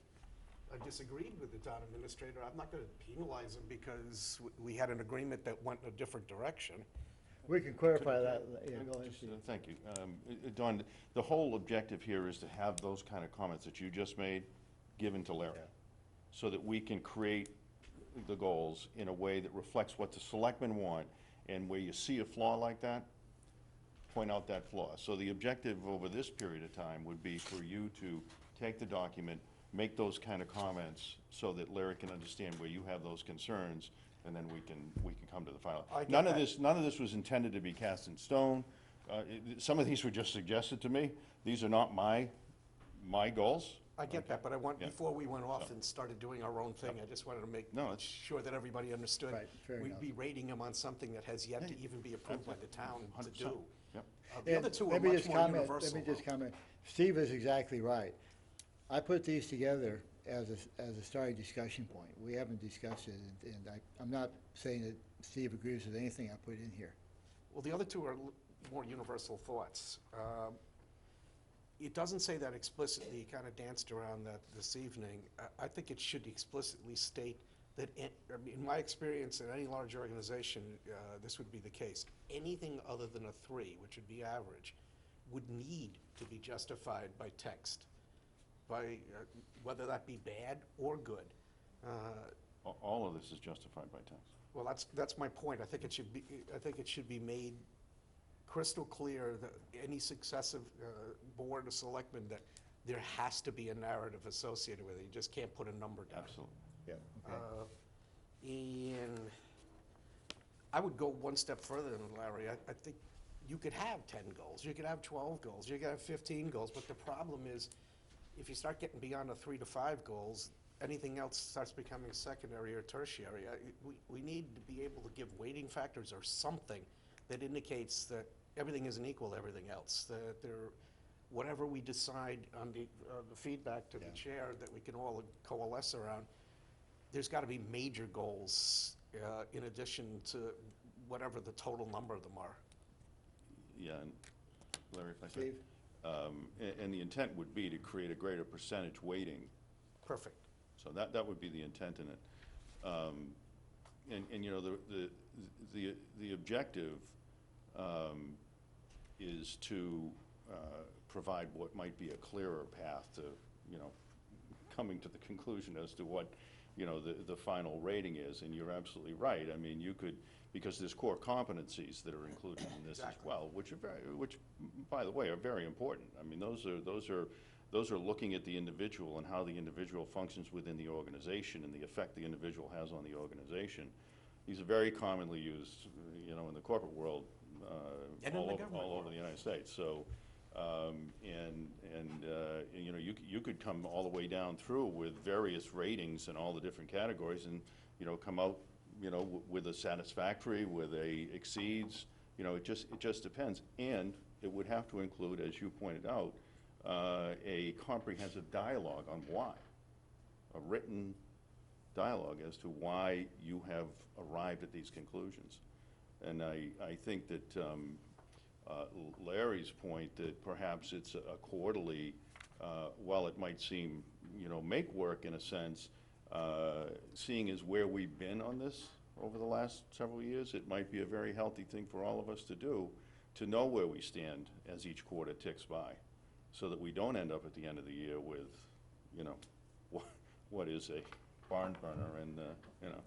H: I disagreed with the town administrator. I'm not going to penalize him because we had an agreement that went in a different direction.
A: We can clarify that. Yeah, go ahead, Steve.
I: Thank you. Don, the whole objective here is to have those kind of comments that you just made given to Larry, so that we can create the goals in a way that reflects what the selectmen want, and where you see a flaw like that, point out that flaw. So the objective over this period of time would be for you to take the document, make those kind of comments, so that Larry can understand where you have those concerns, and then we can come to the final. None of this was intended to be cast in stone. Some of these were just suggested to me. These are not my goals.
H: I get that, but before we went off and started doing our own thing, I just wanted to make sure that everybody understood.
A: Right, fair enough.
H: We'd be rating him on something that has yet to even be approved by the town to
I: 100%.
H: do.
I: Yep.
H: The other 2 are much more universal.
A: Let me just comment. Steve is exactly right. I put these together as a starting discussion point. We haven't discussed it, and I'm not saying that Steve agrees with anything I put in here.
H: Well, the other 2 are more universal thoughts. It doesn't say that explicitly. You kind of danced around that this evening. I think it should explicitly state that, in my experience in any large organization, this would be the case. Anything other than a 3, which would be average, would need to be justified by text, by whether that be bad or good.
I: All of this is justified by text.
H: Well, that's my point. I think it should be made crystal clear that any successive board of selectmen, that there has to be a narrative associated with it. You just can't put a number down.
I: Absolutely.
A: Yeah.
H: And I would go one step further than Larry. I think you could have 10 goals, you could have 12 goals, you could have 15 goals, but the problem is, if you start getting beyond the 3 to 5 goals, anything else starts becoming secondary or tertiary. We need to be able to give weighting factors or something that indicates that everything isn't equal to everything else, that whatever we decide on the feedback to the chair that we can all coalesce around, there's got to be major goals in addition to whatever the total number of them are.
I: Yeah, and Larry, if I
A: Steve?
I: say, and the intent would be to create a greater percentage weighting.
H: Perfect.
I: So that would be the intent in it. And you know, the objective is to provide what might be a clearer path to, you know, coming to the conclusion as to what, you know, the final rating is. And you're absolutely right. I mean, you could, because there's core competencies that are included in this as well, which, by the way, are very important. I mean, those are looking at the individual and how the individual functions within the organization and the effect the individual has on the organization. These are very commonly used, you know, in the corporate world,
H: And in the government
I: all over the United States. So, you know, you could come all the way down through with various ratings in all the different categories, and, you know, come out, you know, with a satisfactory, with a exceeds. You know, it just depends, and it would have to include, as you pointed out, a comprehensive dialogue on why, a written dialogue as to why you have arrived at these conclusions. And I think that Larry's point that perhaps it's a quarterly, while it might seem, you know, make work in a sense, seeing as where we've been on this over the last several years, it might be a very healthy thing for all of us to do, to know where we stand as each quarter ticks by, so that we don't end up at the end of the year with, you know, what is a barn burner, and, you know.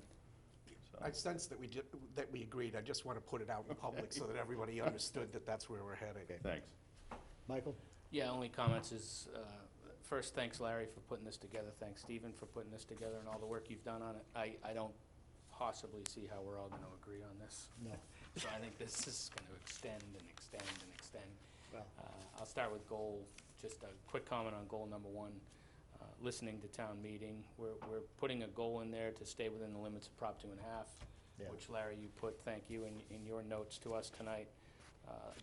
H: I sense that we agreed. I just want to put it out in public so that everybody understood that that's where we're heading.
I: Thanks.
A: Michael?
B: Yeah, only comments is, first, thanks Larry for putting this together. Thanks Stephen for putting this together and all the work you've done on it. I don't possibly see how we're all going to agree on this.
A: No.
B: So I think this is going to extend and extend and extend.
A: Well,
B: I'll start with goal, just a quick comment on goal number one. Listening to town meeting, we're putting a goal in there to stay within the limits of Prop 2.5,
A: Yeah.
B: which Larry, you put, thank you, in your notes to us tonight.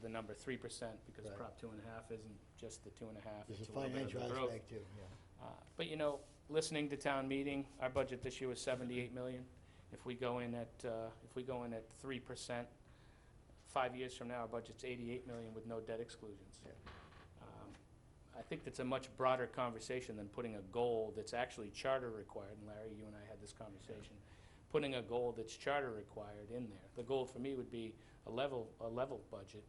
B: The number 3%, because
A: Right.
B: Prop 2.5 isn't just the 2.5.
A: there's
B: it's
A: a
B: little bit of the
A: financial
B: growth.
A: aspect too, yeah.
B: But you know, listening to town meeting, our budget this year was 78 million. If we go in at 3%, 5 years from now, our budget's 88 million with no debt exclusions.
A: Yeah.
B: I think that's a much broader conversation than putting a goal that's actually charter required, and Larry, you and I had this conversation. Putting a goal that's charter required in there. The goal for me would be a level budget.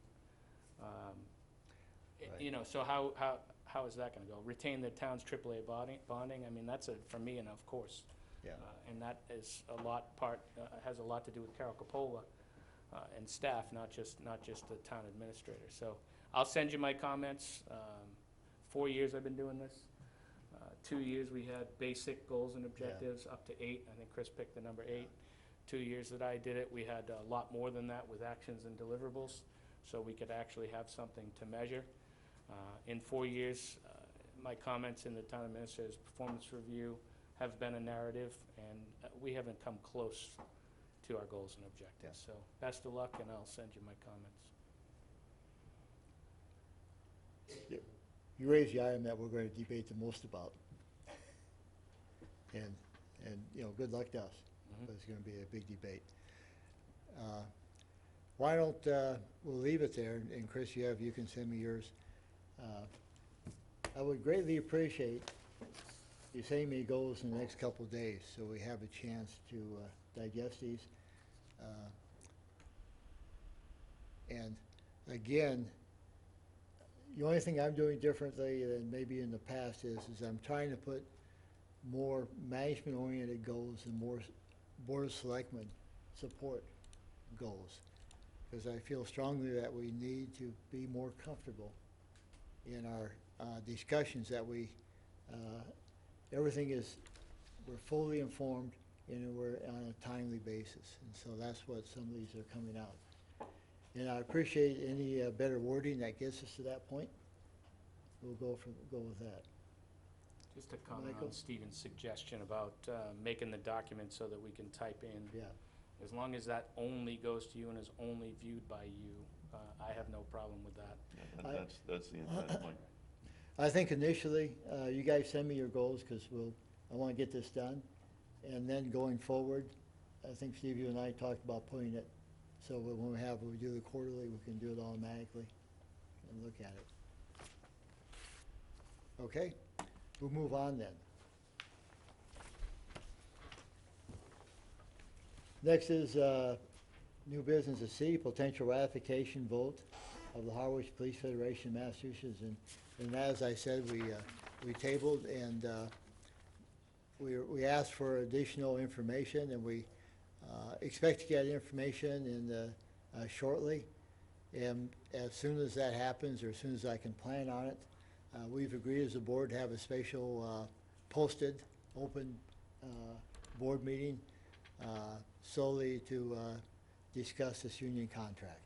B: You know, so how is that gonna go? Retain the town's AAA bonding, I mean, that's for me, and of course.
A: Yeah.
B: And that is has a lot to do with Carol Capola and staff, not just the town administrator. So I'll send you my comments. 4 years I've been doing this. 2 years we had basic goals and objectives, up to 8. I think Chris picked the number 8. 2 years that I did it, we had a lot more than that with actions and deliverables, so we could actually have something to measure. In 4 years, my comments in the town administrator's performance review have been a narrative, and we haven't come close to our goals and objectives. So best of luck, and I'll send you my comments.
A: You raised the item that we're going to debate the most about. And, you know, good luck to us. It's going to be a big debate. Why don't, we'll leave it there, and Chris, you can send me yours. I would greatly appreciate you sending me goals in the next couple of days, so we have a chance to digest these. And again, the only thing I'm doing differently than maybe in the past is I'm trying to put more management-oriented goals and more Board of Selectmen support goals. Because I feel strongly that we need to be more comfortable in our discussions, that everything is, we're fully informed and we're on a timely basis. And so that's what some of these are coming out. And I appreciate any better wording that gets us to that point. We'll go with that.
B: Just a comment
A: Michael?
B: on Stephen's suggestion about making the document so that we can type in.
A: Yeah.
B: As long as that only goes to you and is only viewed by you, I have no problem with that.
I: And that's the intent, Mike.
A: I think initially, you guys send me your goals because I want to get this done. And then going forward, I think Steve, you and I talked about putting it, so when we do the quarterly, we can do it automatically and look at it. Okay, we'll move on then. Next is new business at C, potential ratification vote of the Harwich Police Federation, Massachusetts. And as I said, we tabled, and we asked for additional information, and we expect to get information in shortly. And as soon as that happens, or as soon as I can plan on it, we've agreed as a board to have a special posted, open board meeting solely to discuss this union contract.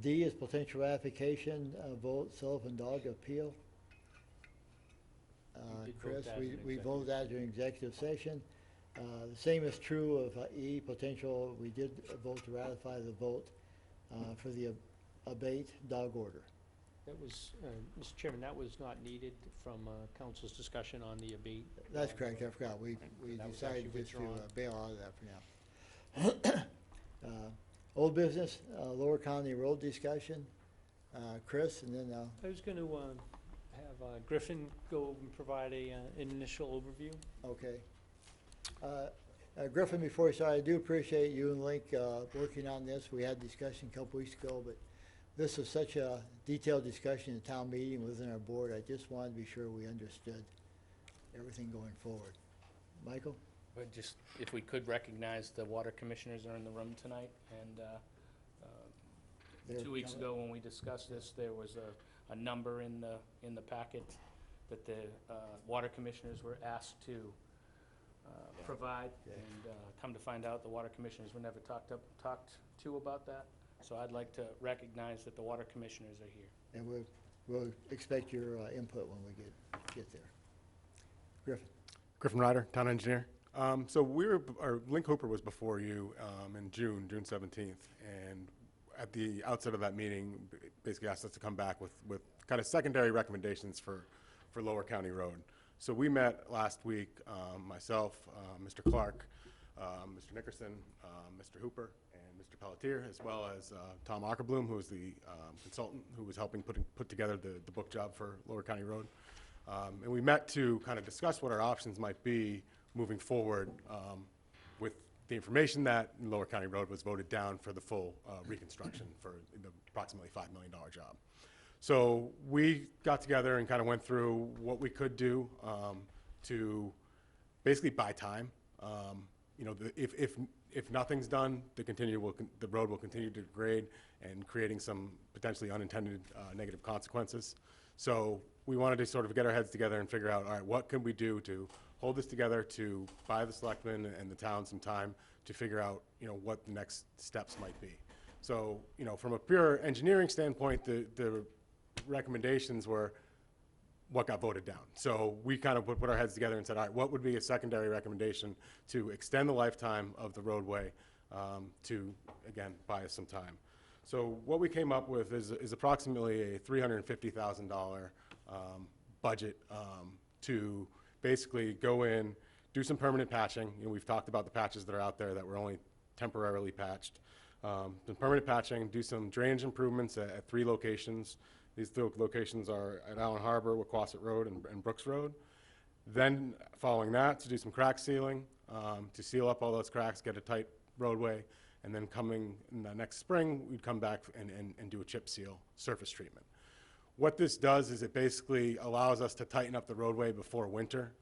A: D is potential ratification, vote Sullivan Dog appeal.
F: We did vote
A: Chris,
F: that in
A: we
F: executive
A: voted that during executive session. The same is true of E, potential, we did vote to ratify the vote for the abate dog order.
F: That was, Mr. Chairman, that was not needed from council's discussion on the abate.
A: That's correct, I forgot, we
F: That was
A: decided
F: actually
A: just to
F: withdrawn.
A: bail out of that for now. Old business, Lower County Road discussion, Chris, and then,
F: I was going to have Griffin go and provide an initial overview.
A: okay. Griffin, before we start, I do appreciate you and Link working on this. We had a discussion a couple weeks ago, but this was such a detailed discussion in town meeting within our board. I just wanted to be sure we understood everything going forward. Michael?
B: But just, if we could recognize the water commissioners are in the room tonight, and
A: They're
B: 2 weeks
A: coming.
B: ago when we discussed this, there was a number in the packet that the water commissioners were asked to provide,
A: Yeah.
B: and come to find out, the water commissioners were never talked to about that. So I'd like to recognize that the water commissioners are here.
A: And we'll expect your input when we get there. Griffin?
J: Griffin Ryder, town engineer. So Link Hooper was before you in June 17th, and at the outset of that meeting, basically asked us to come back with kind of secondary recommendations for Lower County Road. So we met last week, myself, Mr. Clark, Mr. Nickerson, Mr. Hooper, and Mr. Pelletier, as well as Tom Ackerblum, who is the consultant who was helping put together the book job for Lower County Road. And we met to kind of discuss what our options might be moving forward with the information that Lower County Road was voted down for the full reconstruction for the approximately $5 million job. So we got together and kind of went through what we could do to basically buy time. You know, if nothing's done, the road will continue to degrade and creating some potentially unintended negative consequences. So we wanted to sort of get our heads together and figure out, all right, what can we do to hold this together, to buy the selectmen and the town some time to figure out, you know, what the next steps might be. So, you know, from a pure engineering standpoint, the recommendations were what got voted down. So we kind of put our heads together and said, all right, what would be a secondary recommendation to extend the lifetime of the roadway to, again, buy us some time. So what we came up with is approximately a $350,000 budget to basically go in, do some permanent patching. You know, we've talked about the patches that are out there that were only temporarily patched. Some permanent patching, do some drainage improvements at 3 locations. These 3 locations are at Allen Harbor, Wacquasit Road, and Brooks Road. Then, following that, to do some crack sealing, to seal up all those cracks, get a tight roadway, and then coming in the next spring, we'd come back and do a chip seal surface treatment. What this does is it basically allows us to tighten up the roadway before winter,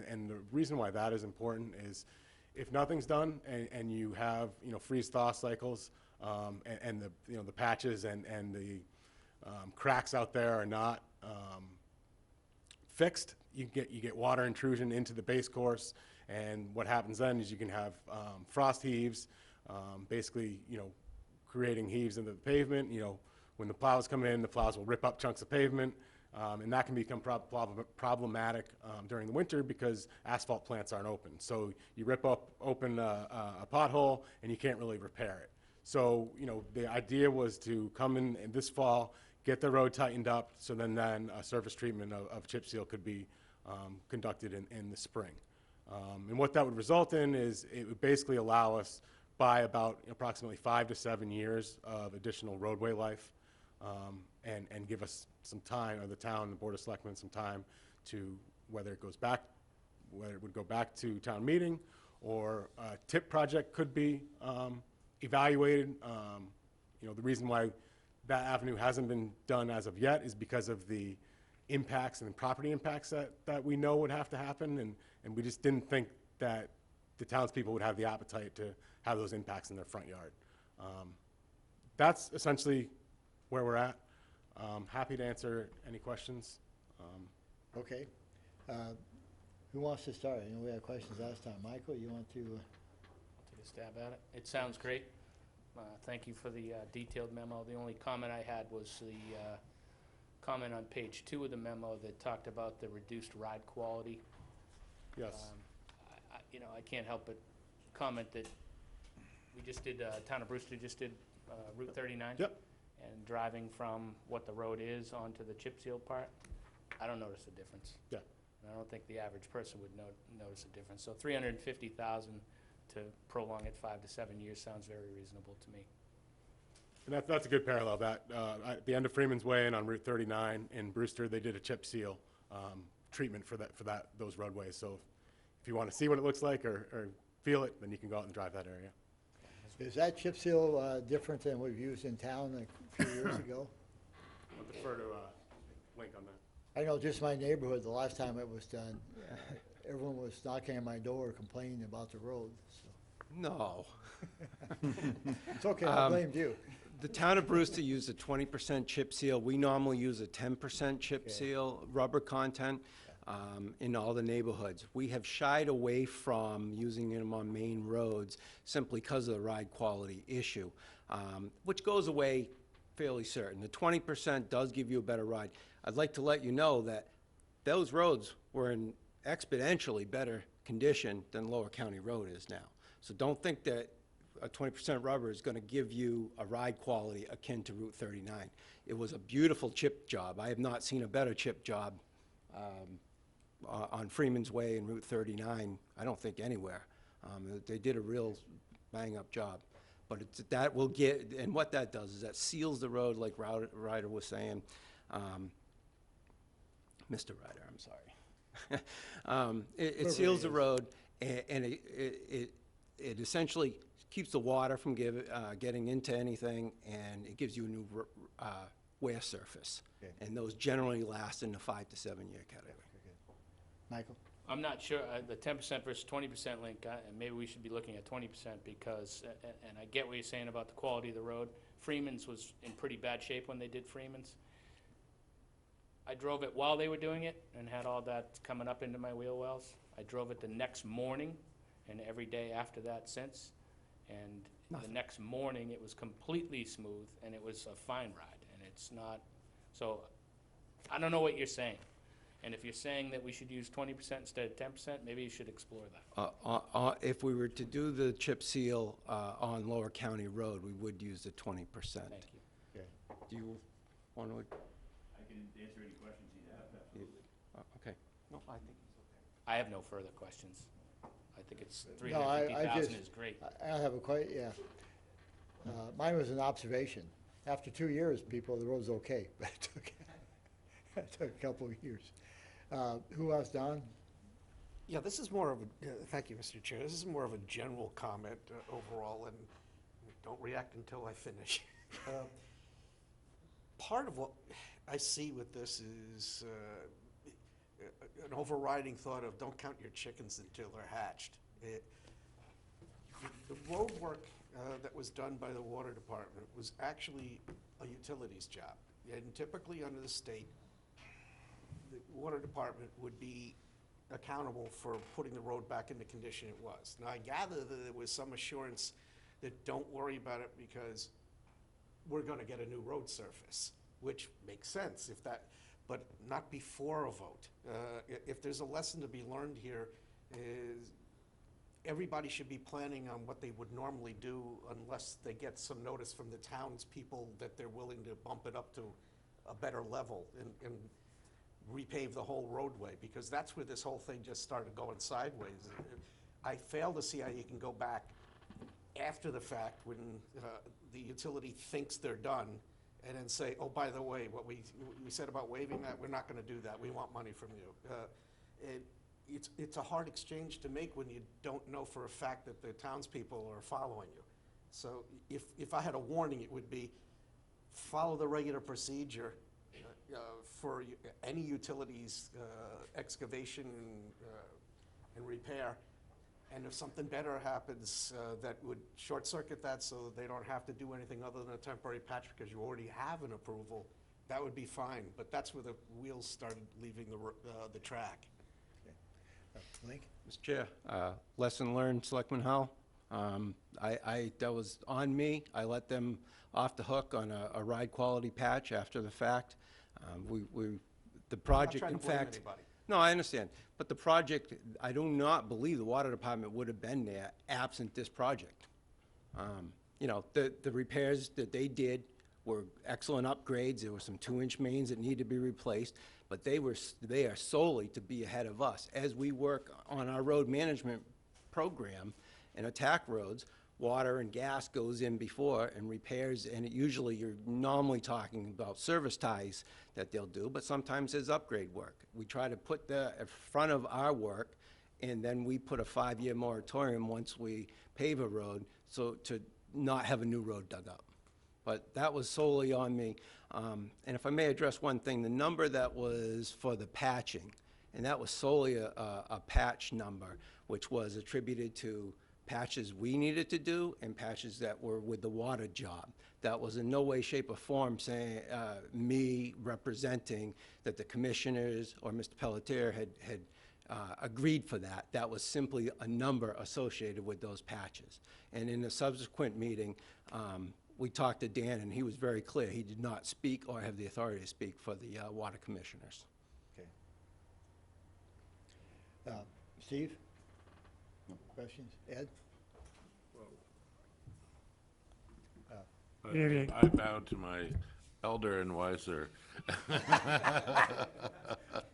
J: and the reason why that is important is if nothing's done and you have, you know, freeze-thaw cycles, and the, you know, the patches and the cracks out there are not fixed, you get water intrusion into the base course, and what happens then is you can have frost heaves, basically, you know, creating heaves into the pavement. You know, when the plows come in, the plows will rip up chunks of pavement, and that can become problematic during the winter because asphalt plants aren't open. So you open a pothole and you can't really repair it. So, you know, the idea was to come in this fall, get the road tightened up, so then a surface treatment of chip seal could be conducted in the spring. And what that would result in is it would basically allow us by about approximately 5 to 7 years of additional roadway life, and give us some time, or the town, the Board of Selectmen, some time to whether it would go back to town meeting, or a tip project could be evaluated, You know, the reason why that avenue hasn't been done as of yet is because of the impacts and property impacts that we know would have to happen, and we just didn't think that the townspeople would have the appetite to have those impacts in their front yard. That's essentially where we're at. Happy to answer any questions.
A: Okay. Who wants to start? I know we had questions last time. Michael, you want to?
B: Take a stab at it. It sounds great. Thank you for the detailed memo. The only comment I had was the comment on page 2 of the memo that talked about the reduced ride quality.
J: Yes.
B: You know, I can't help but comment that we just did, Town of Brewster just did Route 39.
J: Yep.
B: And driving from what the road is onto the chip seal part, I don't notice a difference.
J: Yeah.
B: And I don't think the average person would notice a difference. So 350,000 to prolong it 5 to 7 years sounds very reasonable to me.
J: And that's a good parallel. That at the end of Freeman's Way and on Route 39 in Brewster, they did a chip seal treatment for those roadways. So if you want to see what it looks like or feel it, then you can go out and drive that area.
A: Is that chip seal different than we've used in town a few years ago?
J: I'll defer to Link on that.
A: I know just my neighborhood, the last time it was done, everyone was knocking on my door complaining about the road, so.
D: No.
A: It's okay, I blamed you.
D: The town of Brewster used a 20% chip seal. We normally use a 10% chip
A: Okay.
D: seal, rubber content, in all the neighborhoods. We have shied away from using them on main roads simply because of the ride quality issue, which goes away fairly certain. The 20% does give you a better ride. I'd like to let you know that those roads were in exponentially better condition than Lower County Road is now. So don't think that a 20% rubber is going to give you a ride quality akin to Route 39. It was a beautiful chip job. I have not seen a better chip job on Freeman's Way and Route 39, I don't think anywhere. They did a real bang-up job. But that will get, and what that does is that seals the road, like Ryder was saying. Mr. Ryder, I'm sorry. It seals the road, and it essentially keeps the water from getting into anything, and it gives you a new wear surface.
A: Okay.
D: And those generally last in the 5 to 7 year category.
A: Michael?
B: I'm not sure, the 10% versus 20% link, maybe we should be looking at 20% because, and I get what you're saying about the quality of the road. Freeman's was in pretty bad shape when they did Freeman's. I drove it while they were doing it and had all that coming up into my wheel wells. I drove it the next morning and every day after that since. And the next morning, it was completely smooth and it was a fine ride. And it's not, so I don't know what you're saying. And if you're saying that we should use 20% instead of 10%, maybe you should explore that.
D: If we were to do the chip seal on Lower County Road, we would use the 20%.
B: Thank you.
A: Okay.
D: Do you want to?
I: I can answer any questions you have, absolutely.
D: Okay. No, I think it's okay.
B: I have no further questions. I think it's
A: No, I
B: 350,000
A: just-
B: is great.
A: I have a quite, yeah. Mine was an observation. After 2 years, the road's okay, but it took a couple of years. Who else, Don?
H: Yeah, this is more of a, thank you, Mr. Chair. This is more of a general comment overall, and don't react until I finish. Part of what I see with this is an overriding thought of don't count your chickens until they're hatched. The road work that was done by the water department was actually a utilities job. And typically under the state, the water department would be accountable for putting the road back in the condition it was. Now, I gather that there was some assurance that don't worry about it because we're gonna get a new road surface, which makes sense if that, but not before a vote. If there's a lesson to be learned here is everybody should be planning on what they would normally do unless they get some notice from the townspeople that they're willing to bump it up to a better level and repave the whole roadway, because that's where this whole thing just started going sideways. I fail to see how you can go back after the fact when the utility thinks they're done and then say, oh, by the way, what we said about waiving that, we're not gonna do that, we want money from you. It's a hard exchange to make when you don't know for a fact that the townspeople are following you. So if I had a warning, it would be follow the regular procedure for any utilities, excavation and repair. And if something better happens, that would short circuit that so they don't have to do anything other than a temporary patch because you already have an approval, that would be fine. But that's where the wheels started leaving the track.
A: Link?
D: Mr. Chair, lesson learned, Selectman Hull. That was on me. I let them off the hook on a ride quality patch after the fact. The project,
H: trying
D: in
H: to blame
D: fact.
H: anybody.
D: No, I understand. But the project, I do not believe the water department would have been there absent this project. You know, the repairs that they did were excellent upgrades. There were some 2-inch mains that need to be replaced, but they are solely to be ahead of us. As we work on our road management program and attack roads, water and gas goes in before and repairs, and usually you're normally talking about service ties that they'll do, but sometimes there's upgrade work. We try to put the in front of our work, and then we put a 5-year moratorium once we pave a road, so to not have a new road dug up. But that was solely on me. And if I may address one thing, the number that was for the patching, and that was solely a patch number, which was attributed to patches we needed to do and patches that were with the water job. That was in no way, shape, or form saying, me representing that the commissioners or Mr. Pelletier had agreed for that. That was simply a number associated with those patches. And in a subsequent meeting, we talked to Dan, and he was very clear. He did not speak or have the authority to speak for the water commissioners.
A: Okay. Steve? Questions? Ed?
C: I bow to my elder and wiser.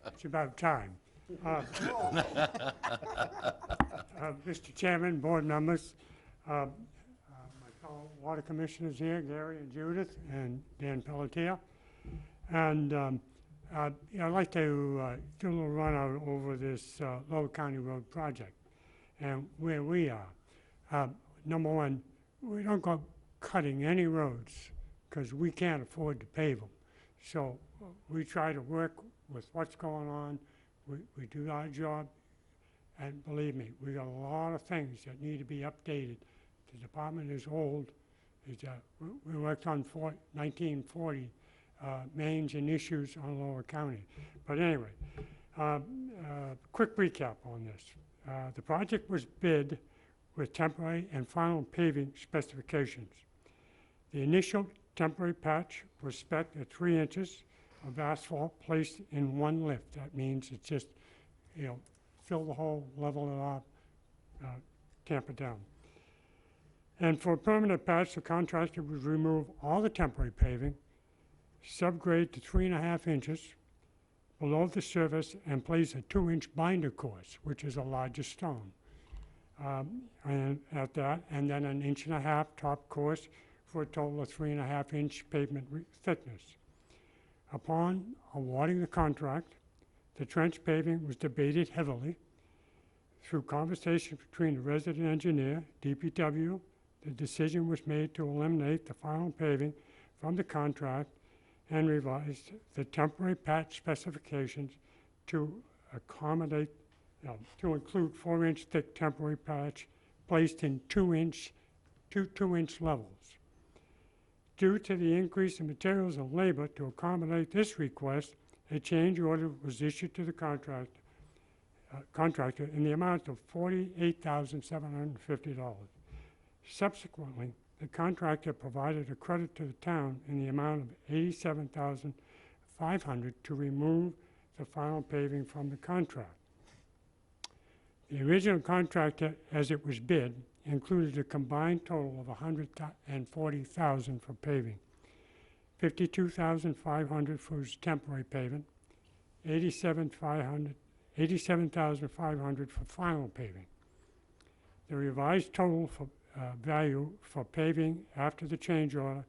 K: It's about time. Mr. Chairman, board members, my fellow water commissioners here, Gary and Judith and Dan Pelletier. And I'd like to do a little run over this Lower County Road project and where we are. Number one, we don't go cutting any roads because we can't afford to pave them. So we try to work with what's going on. We do our job, and believe me, we got a lot of things that need to be updated. The department is old. We worked on 1940 mains and issues on Lower County. But anyway, quick recap on this. The project was bid with temporary and final paving specifications. The initial temporary patch was spec'd at 3 inches of asphalt placed in one lift. That means it's just, fill the hole, level it up, tamp it down. And for a permanent patch, the contractor would remove all the temporary paving, subgrade to 3.5 inches below the surface, and place a 2-inch binder course, which is a larger stone. And at that, and then an 1.5 inch top course for a total of 3.5-inch pavement thickness. Upon awarding the contract, the trench paving was debated heavily. Through conversations between the resident engineer, DPW, the decision was made to eliminate the final paving from the contract and revised the temporary patch specifications to accommodate, to include 4-inch thick temporary patch placed in 2-inch levels. Due to the increase in materials and labor to accommodate this request, a change order was issued to the contractor in the amount of $48,750. Subsequently, the contractor provided a credit to the town in the amount of $87,500 to remove the final paving from the contract. The original contractor, as it was bid, included a combined total of $140,000 for paving, $52,500 for his temporary paving, $87,500 for final paving. The revised total for value for paving after the change order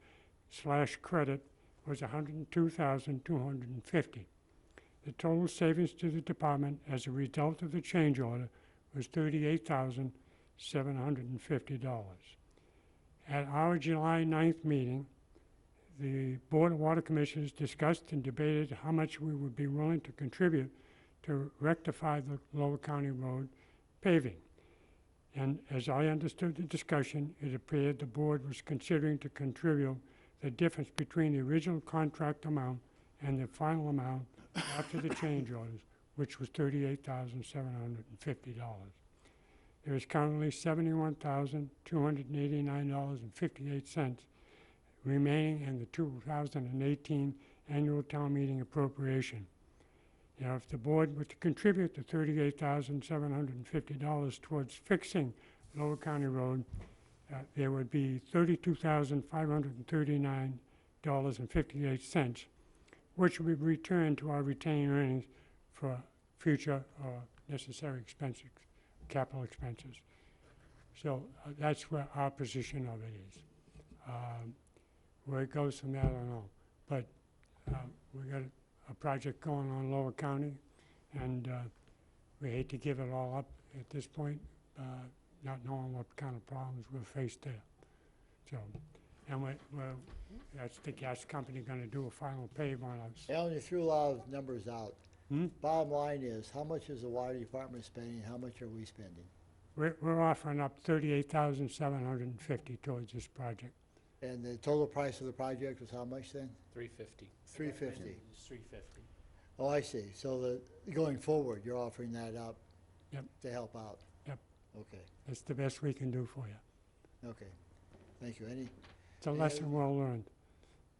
K: / credit was $102,250. The total savings to the department as a result of the change order was $38,750. At our July 9th meeting, the Board of Water Commissioners discussed and debated how much we would be willing to contribute to rectify the Lower County Road paving. And as I understood the discussion, it appeared the board was considering to contribute the difference between the original contract amount and the final amount after the change orders, which was $38,750. There is currently $71,289.58 remaining in the 2018 annual town meeting appropriation. Now, if the board were to contribute the $38,750 towards fixing Lower County Road, there would be $32,539.58, which would be returned to our retained earnings for future necessary expenses, capital expenses. So that's where our position of it is. Where it goes from there, I don't know. But we got a project going on Lower County, and we hate to give it all up at this point, not knowing what kind of problems we'll face there. So, and that's the gas company gonna do a final pave on us.
A: Alan, you threw a lot of numbers out.
K: Hmm?
A: Bottom line is, how much is the water department spending, how much are we spending?
K: We're offering up $38,750 towards this project.
A: And the total price of the project was how much then?
B: $350.
A: $350.
F: It's $350.
A: Oh, I see. So going forward, you're offering that up?
K: Yep.
A: To help out?
K: Yep.
A: Okay,
K: That's the best we can do for you.
A: okay. Thank you. Any,
K: It's a
A: Any
K: lesson well learned.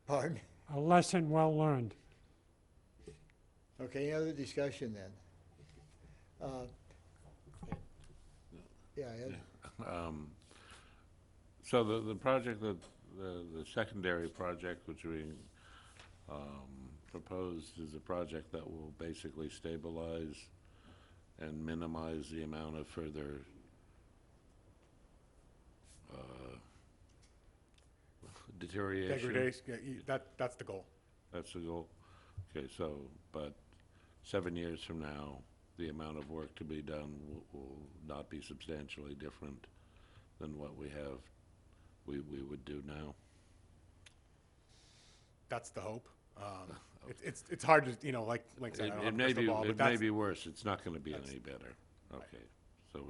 A: pardon?
K: A lesson well learned.
A: Okay, any other discussion then? Yeah, Ed?
C: So the project, the secondary project which we proposed is a project that will basically stabilize and minimize the amount of further deterioration.
J: Degradation, yeah, that's the goal.
C: That's the goal. Okay, so, but 7 years from now, the amount of work to be done will not be substantially different than what we would do now.
J: That's the hope. It's hard to, like I said, I don't have a crystal ball, but
C: It may
J: that's,
C: be worse. It's not gonna be any better. Okay, so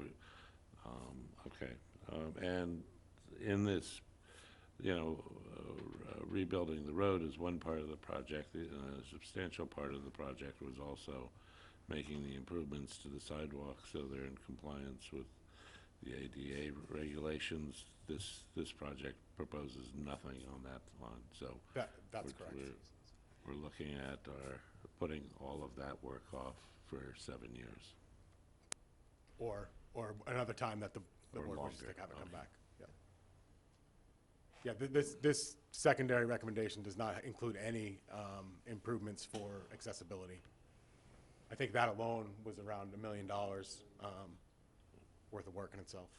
C: and in this, rebuilding the road is one part of the project. A substantial part of the project was also making the improvements to the sidewalks so they're in compliance with the ADA regulations. This project proposes nothing on that line, so.
J: that's correct.
C: We're looking at putting all of that work off for 7 years.
J: Or another time that the
C: Or
J: board wishes to
C: longer,
J: have it come
C: okay.
J: back. Yeah, this secondary recommendation does not include any improvements for accessibility. I think that alone was around $1 million worth of work in itself.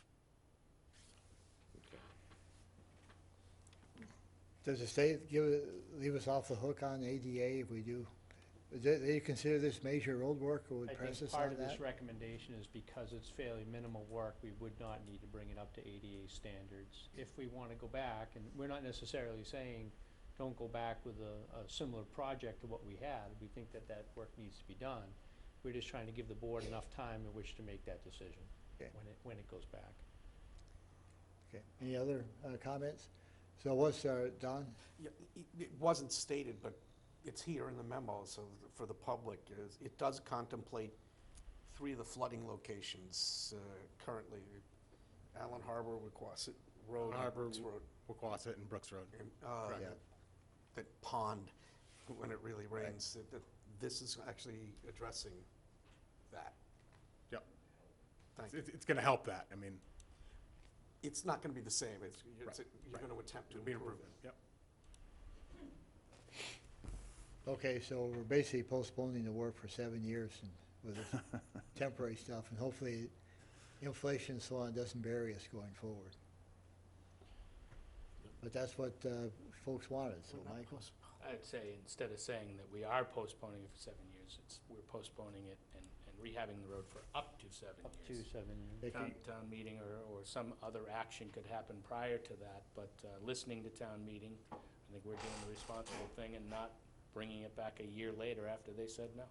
A: Does the state leave us off the hook on ADA if we do? Do they consider this major road work or would
F: I
A: press
F: think
A: us on
F: part of
A: that?
F: this recommendation is because it's fairly minimal work, we would not need to bring it up to ADA standards. If we want to go back, and we're not necessarily saying, don't go back with a similar project to what we had. We think that work needs to be done. We're just trying to give the board enough time in which to make that decision
A: Okay.
F: when it goes back.
A: Okay, any other comments? So what's, Don?
H: Yeah, it wasn't stated, but it's here in the memo, so for the public, it does contemplate 3 of the flooding locations currently. Allen Harbor, Wequassett Road, and
J: Harbor,
H: Brooks Road.
J: Wequassett and Brooks Road.
H: And,
A: Yeah.
H: that pond, when it really rains, that this is actually addressing that.
J: Yep.
H: Thank you.
J: It's going to help that. I mean,
H: It's not going to be the same. You're
J: Right.
H: going to attempt to
J: it'll be an
H: improve it.
J: improvement. Yep.
A: Okay, so we're basically postponing the work for 7 years and with this temporary stuff, and hopefully inflation and so on doesn't bury us going forward. But that's what folks wanted, so Michael?
B: I'd say instead of saying that we are postponing it for 7 years, years. We're postponing it and rehabbing the road for up to 7
F: Up to
B: years.
F: 7 years.
A: They
B: Town,
A: could-
B: town meeting or some other action could happen prior to that, but listening to town meeting, I think we're doing the responsible thing and not bringing it back a year later after they said no.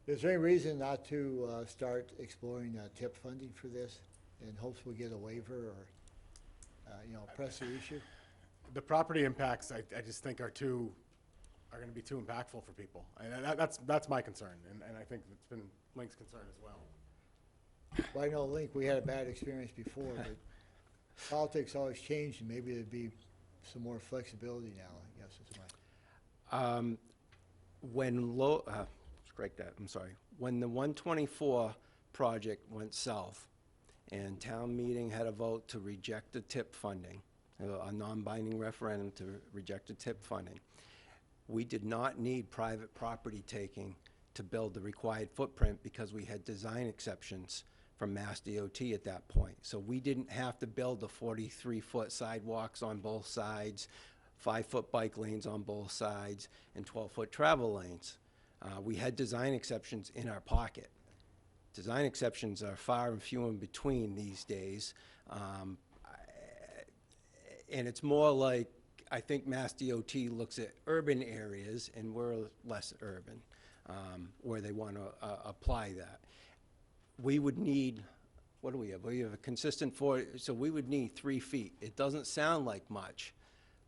A: Is there any reason not to start exploring TIP funding for this in hopes we get a waiver or, press the issue?
J: The property impacts, I just think are going to be too impactful for people. And that's my concern, and I think it's been Link's concern as well.
A: Well, I know, Link, we had a bad experience before, but politics always change, and maybe there'd be some more flexibility now, I guess is my.
D: Strike that, I'm sorry. When the 124 project went south and town meeting had a vote to reject the TIP funding, a non-binding referendum to reject the TIP funding, we did not need private property taking to build the required footprint because we had design exceptions from Mass DOT at that point. So we didn't have to build the 43-foot sidewalks on both sides, 5-foot bike lanes on both sides, and 12-foot travel lanes. We had design exceptions in our pocket. Design exceptions are far and few in between these days. And it's more like, I think Mass DOT looks at urban areas, and we're less urban, where they want to apply that. We would need, what do we have? We have a consistent so we would need 3 feet. It doesn't sound like much,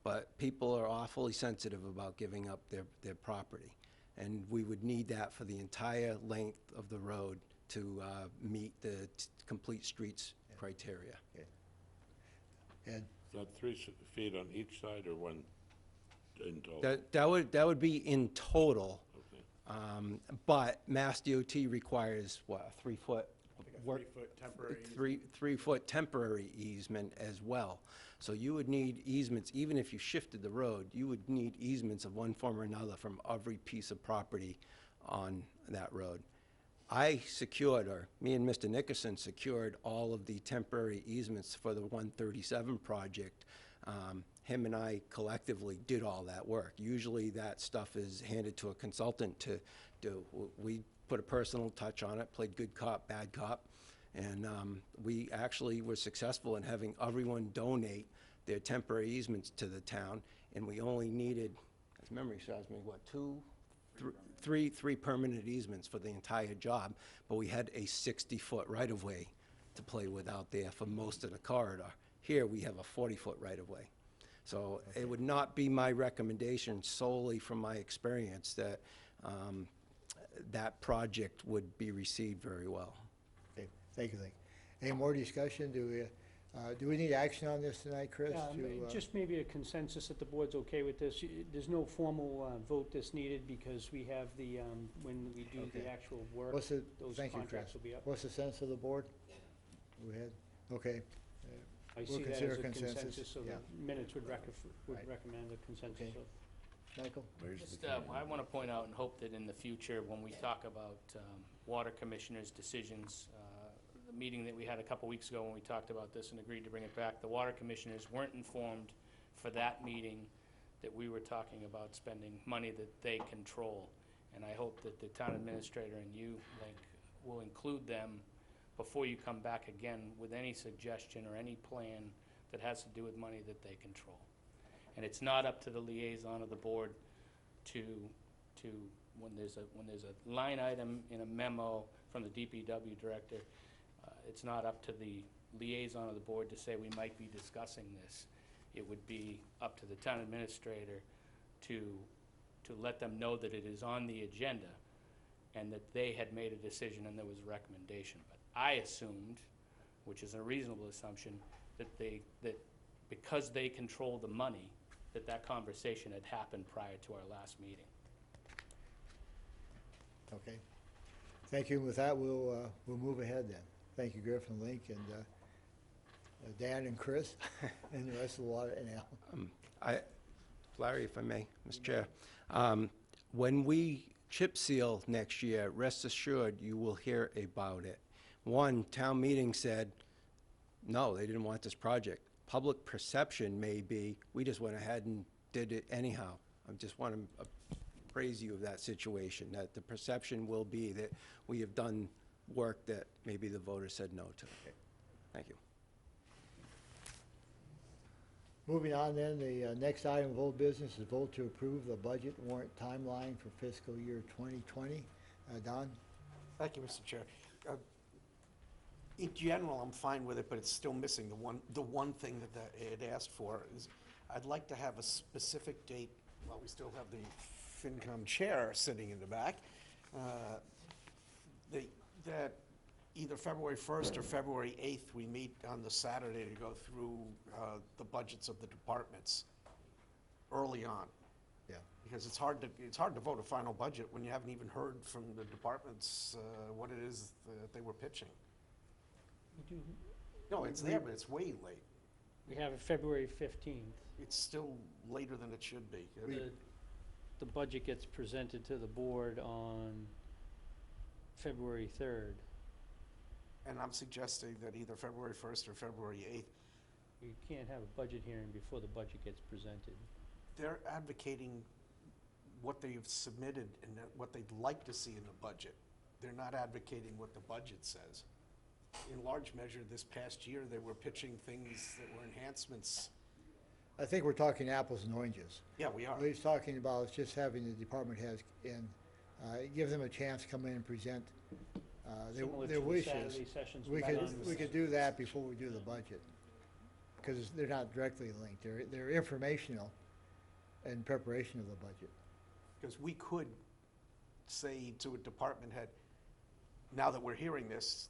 D: but people are awfully sensitive about giving up their property. And we would need that for the entire length of the road to meet the complete streets criteria.
A: And
C: Is that 3 feet on each side or one in total?
D: That would be in total,
C: Okay.
D: but Mass DOT requires, what, a 3-foot?
J: Like a 3-foot temporary.
D: 3-foot temporary easement as well. So you would need easements, even if you shifted the road, you would need easements of one form or another from every piece of property on that road. Me and Mr. Nickerson secured all of the temporary easements for the 137 project. Him and I collectively did all that work. Usually that stuff is handed to a consultant to do. We put a personal touch on it, played good cop, bad cop, and we actually were successful in having everyone donate their temporary easements to the town, and we only needed, as memory serves me, what, three permanent easements for the entire job, but we had a 60-foot right-of-way to play with out there for most of the corridor. Here, we have a 40-foot right-of-way. So it would not be my recommendation solely from my experience that that project would be received very well.
A: Okay, thank you, Link. Any more discussion? Do we need action on this tonight, Chris?
F: Just maybe a consensus that the board's okay with this. There's no formal vote that's needed because we have the, when we do the
A: Okay.
F: actual work,
A: What's the,
F: those
A: thank you,
F: contracts
A: Chris.
F: will be up.
A: What's the sense of the board? Go ahead. Okay.
F: I
A: We'll
F: see that
A: consider
F: as a
A: consensus,
F: consensus, so
A: yeah.
F: the minutes would
A: Right.
F: recommend a consensus
A: Okay.
F: of.
A: Michael?
B: Just, I want to point out and hope that in the future, when we talk about water commissioners' decisions, the meeting that we had a couple weeks ago when we talked about this and agreed to bring it back, the water commissioners weren't informed for that meeting that we were talking about spending money that they control. And I hope that the town administrator and you, Link, will include them before you come back again with any suggestion or any plan that has to do with money that they control. And it's not up to the liaison of the board to when there's a line item in a memo from the DPW director, it's not up to the liaison of the board to say we might be discussing this. It would be up to the town administrator to let them know that it is on the agenda and that they had made a decision and there was a recommendation. But I assumed, which is a reasonable assumption, that because they control the money, that conversation had happened prior to our last meeting.
A: Okay. Thank you. And with that, we'll move ahead then. Thank you, Griffin, Link, and Dan and Chris, and the rest of the water and Al.
D: Larry, if I may, Mr. Chair. When we chip seal next year, rest assured you will hear about it. One, town meeting said, no, they didn't want this project. Public perception may be, we just went ahead and did it anyhow. I just want to appraise you of that situation, that the perception will be that we have done work that maybe the voters said no to. Thank you.
A: Moving on then, the next item of old business is vote to approve the budget warrant timeline for fiscal year 2020. Don?
H: Thank you, Mr. Chair. In general, I'm fine with it, but it's still missing the one thing that it asked for is, I'd like to have a specific date, while we still have the FinCom chair sitting in the back, that either February 1st or February 8th, we meet on the Saturday to go through the budgets of the departments early on.
A: Yeah.
H: Because it's hard to vote a final budget when you haven't even heard from the departments what it is that they were pitching.
F: We do,
H: No, it's there, but it's way late.
F: we have it February 15th.
H: It's still later than it should be.
F: The budget gets presented to the board on February 3rd.
H: And I'm suggesting that either February 1st or February 8th,
F: You can't have a budget hearing before the budget gets presented.
H: they're advocating what they've submitted and what they'd like to see in the budget. They're not advocating what the budget says. In large measure, this past year, they were pitching things that were enhancements.
A: I think we're talking apples and oranges.
H: Yeah, we are.
A: What he's talking about is just having the department heads in, give them a chance to come in and present
F: Similar to
A: their
F: the
A: wishes.
F: Saturday sessions
A: We
F: we've
A: could,
F: done.
A: we could do that before we do the budget, because they're not directly linked. They're informational in preparation of the budget.
H: Because we could say to a department head, now that we're hearing this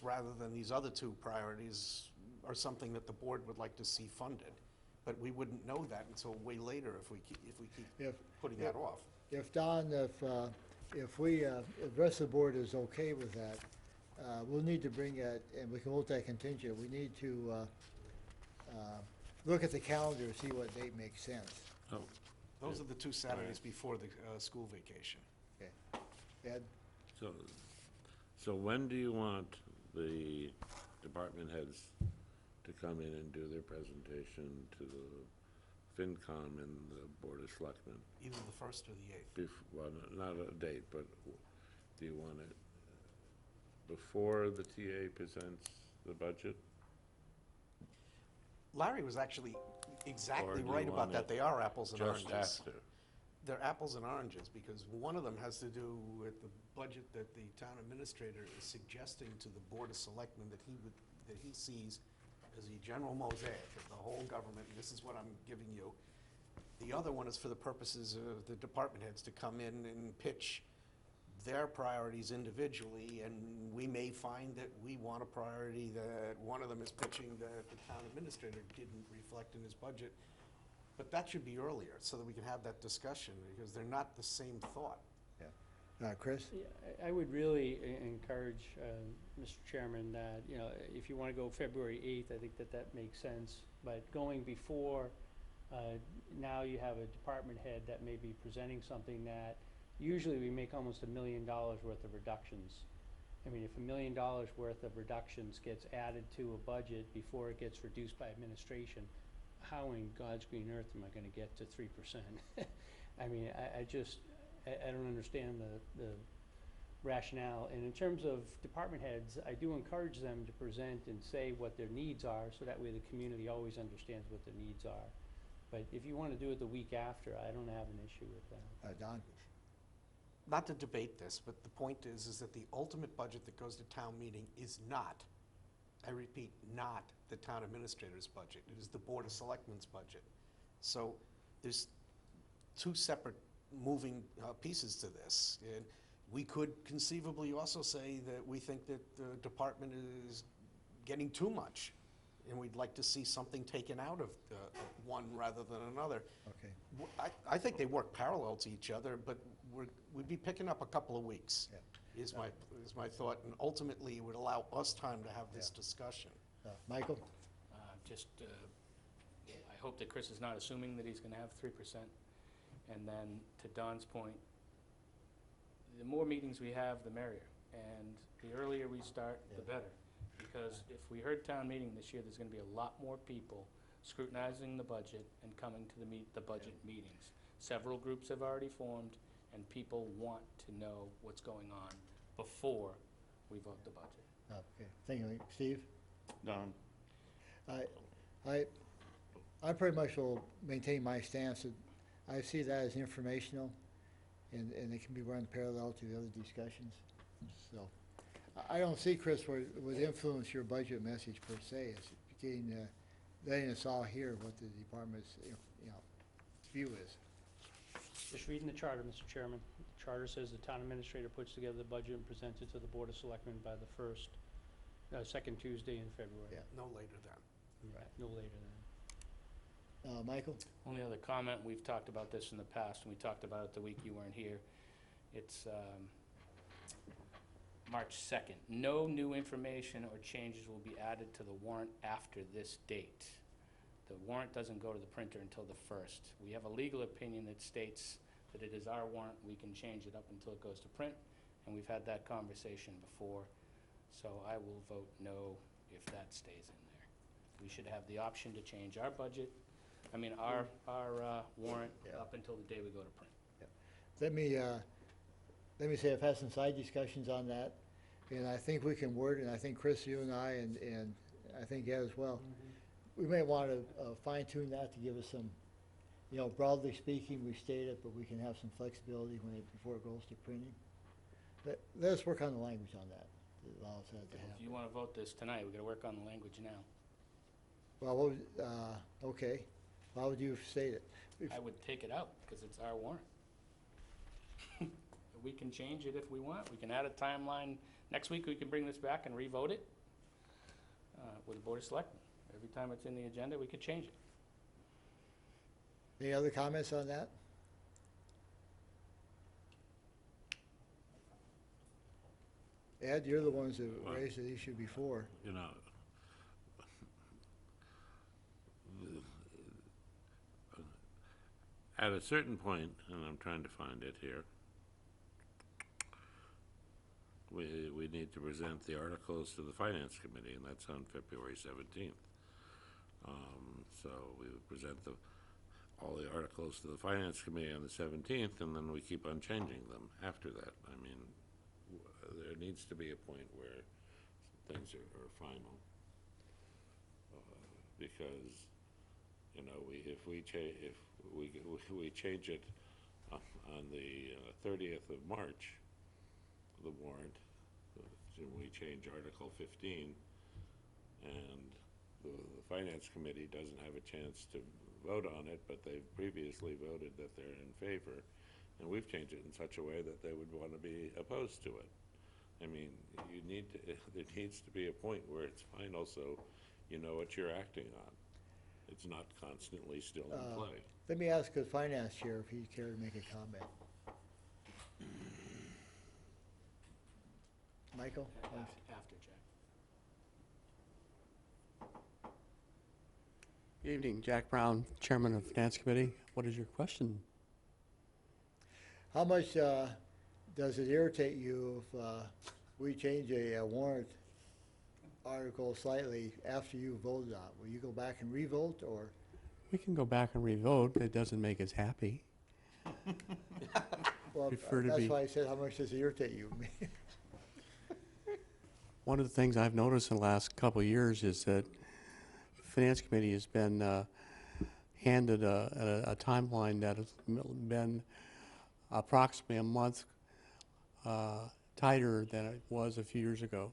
H: rather than these other two priorities are something that the board would like to see funded. But we wouldn't know that until way later if we keep
A: If,
H: putting that off.
A: if Don, if the rest of the board is okay with that, we'll need to bring it, and we can hold that contingent. We need to look at the calendar and see what date makes sense.
C: Oh,
H: Those are the two Saturdays before the school vacation.
A: Okay. Ed?
C: so when do you want the department heads to come in and do their presentation to the FinCom and the Board of Selectmen?
H: Either the 1st or the 8th.
C: Well, not a date, but do you want it before the TA presents the budget?
H: Larry was actually exactly
C: Or do you
H: right about
C: want
H: that.
C: it
H: They are apples and
C: Just
H: oranges.
C: after?
H: They're apples and oranges, because one of them has to do with the budget that the town administrator is suggesting to the Board of Selectmen that he sees as a general mosaic of the whole government, and this is what I'm giving you. The other one is for the purposes of the department heads to come in and pitch their priorities individually, and we may find that we want a priority that one of them is pitching that the town administrator didn't reflect in his budget. But that should be earlier, so that we can have that discussion, because they're not the same thought.
A: Chris?
F: Yeah, I would really encourage, Mr. Chairman, that, if you want to go February 8th, I think that makes sense. But going before, now you have a department head that may be presenting something that usually we make almost $1 million worth of reductions. I mean, if $1 million worth of reductions gets added to a budget before it gets reduced by administration, how in God's green earth am I going to get to 3%? I mean, I don't understand the rationale. And in terms of department heads, I do encourage them to present and say what their needs are, so that way the community always understands what their needs are. But if you want to do it the week after, I don't have an issue with that.
A: Don?
H: Not to debate this, but the point is that the ultimate budget that goes to town meeting is not, I repeat, not the town administrator's budget. It is the Board of Selectmen's budget. So there's two separate moving pieces to this. And we could conceivably also say that we think that the department is getting too much, and we'd like to see something taken out of one rather than another.
A: Okay.
H: I think they work parallel to each other, but we'd be picking up a couple of weeks, is my thought, and ultimately it would allow us time to have this discussion.
A: Michael?
B: I hope that Chris is not assuming that he's going to have 3%. And then, to Don's point, the more meetings we have, the merrier. And the earlier we start, the better. Because if we heard town meeting this year, there's going to be a lot more people scrutinizing the budget and coming to the budget meetings. Several groups have already formed. and people want to know what's going on before we vote the budget.
A: Okay, thank you. Steve?
I: Don?
A: I pretty much will maintain my stance that I see that as informational, and it can be run parallel to the other discussions. So, I don't see, Chris, where it would influence your budget message per se. It's getting, letting us all hear what the department's, view is.
F: Just reading the charter, Mr. Chairman. The charter says the town administrator puts together the budget and presents it to the Board of Selectmen by the second Tuesday in February.
A: Yeah.
H: No later than.
F: Right, no later than.
A: Michael?
B: Only other comment, we've talked about this in the past, and we talked about it the week you weren't here. It's March 2nd. No new information or changes will be added to the warrant after this date. The warrant doesn't go to the printer until the 1st. We have a legal opinion that states that it is our warrant, we can change it up until it goes to print, and we've had that conversation before. So I will vote no if that stays in there. We should have the option to change our budget, our warrant up until the day we go to print.
A: Let me say, I've had some side discussions on that, and I think we can word, and I think Chris, you and I, and I think Ed as well, we may want to fine tune that to give us some, broadly speaking, we state it, but we can have some flexibility before it goes to printing. Let us work on the language on that, that allows that to
B: If
A: happen.
B: you want to vote this tonight, we've got to work on the language now.
A: Well, okay, how would you state it?
B: I would take it out, because it's our warrant. We can change it if we want. We can add a timeline. Next week, we can bring this back and re-vote it with the Board of Selectmen. Every time it's in the agenda, we could change it.
A: Any other comments on that? Ed, you're the ones that raised the issue before.
C: At a certain point, and I'm trying to find it here, we need to present the articles to the Finance Committee, and that's on February 17th. So we would present all the articles to the Finance Committee on the 17th, and then we keep on changing them after that. There needs to be a point where things are final. Because, if we change it on the 30th of March, the warrant, we change Article 15, and the Finance Committee doesn't have a chance to vote on it, but they've previously voted that they're in favor, and we've changed it in such a way that they would want to be opposed to it. There needs to be a point where it's final, so you know what you're acting on. It's not constantly still in play.
A: Let me ask the Finance Chair if he'd care to make a comment. Michael?
B: After, Jack.
L: Good evening, Jack Brown, Chairman of the Finance Committee. What is your question?
A: How much does it irritate you if we change a warrant article slightly after you voted on it? Will you go back and re-vote, or?
L: We can go back and re-vote, but it doesn't make us happy.
A: Well,
L: Prefer to
A: that's
L: be-
A: why I said, how much does it irritate you?
L: One of the things I've noticed in the last couple of years is that the Finance Committee has been handed a timeline that has been approximately a month tighter than it was a few years ago.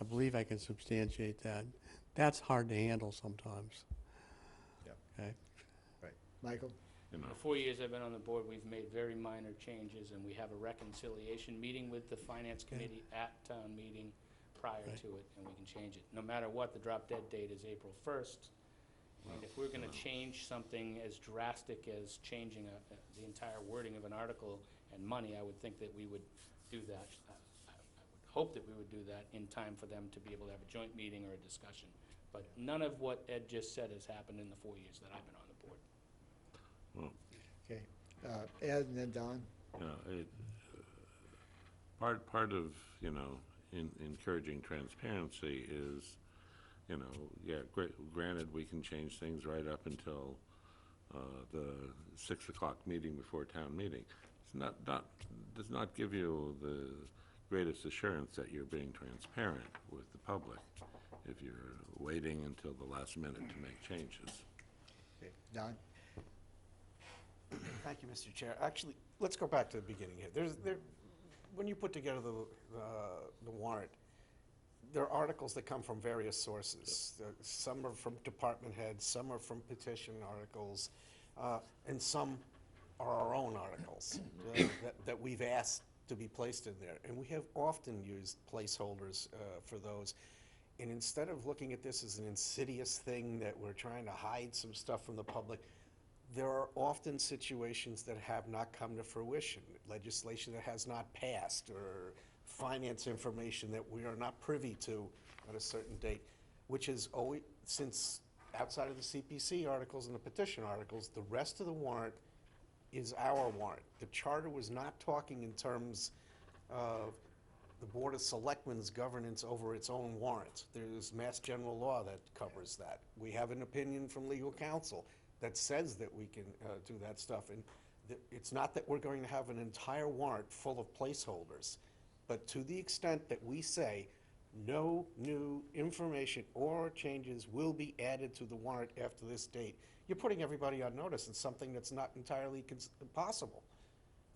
L: I believe I can substantiate that. That's hard to handle sometimes.
A: Yep.
L: Okay.
A: Right. Michael?
B: In the 4 years I've been on the board, we've made very minor changes, and we have a reconciliation meeting with the Finance Committee at town meeting prior to it, and we can change it. No matter what, the drop dead date is April 1st. And if we're going to change something as drastic as changing the entire wording of an article and money, I would think that we would do that. I would hope that we would do that in time for them to be able to have a joint meeting or a discussion. But none of what Ed just said has happened in the 4 years that I've been on the board.
C: Well,
A: Okay. Ed and then Don?
C: Part of, encouraging transparency is, granted, we can change things right up until the 6 o'clock meeting before town meeting. does not give you the greatest assurance that you're being transparent with the public if you're waiting until the last minute to make changes.
A: Don?
H: Thank you, Mr. Chair. Actually, let's go back to the beginning here. When you put together the warrant, there are articles that come from various sources. Some are from department heads, some are from petition articles, and some are our own articles that we've asked to be placed in there. And we have often used placeholders for those. And instead of looking at this as an insidious thing that we're trying to hide some stuff from the public, there are often situations that have not come to fruition, legislation that has not passed, or finance information that we are not privy to at a certain date, which is always, since outside of the CPC articles and the petition articles, the rest of the warrant is our warrant. The charter was not talking in terms of the Board of Selectmen's governance over its own warrant. There's Mass General Law that covers that. We have an opinion from legal counsel that says that we can do that stuff. And it's not that we're going to have an entire warrant full of placeholders, but to the extent that we say no new information or changes will be added to the warrant after this date, you're putting everybody on notice. It's something that's not entirely possible.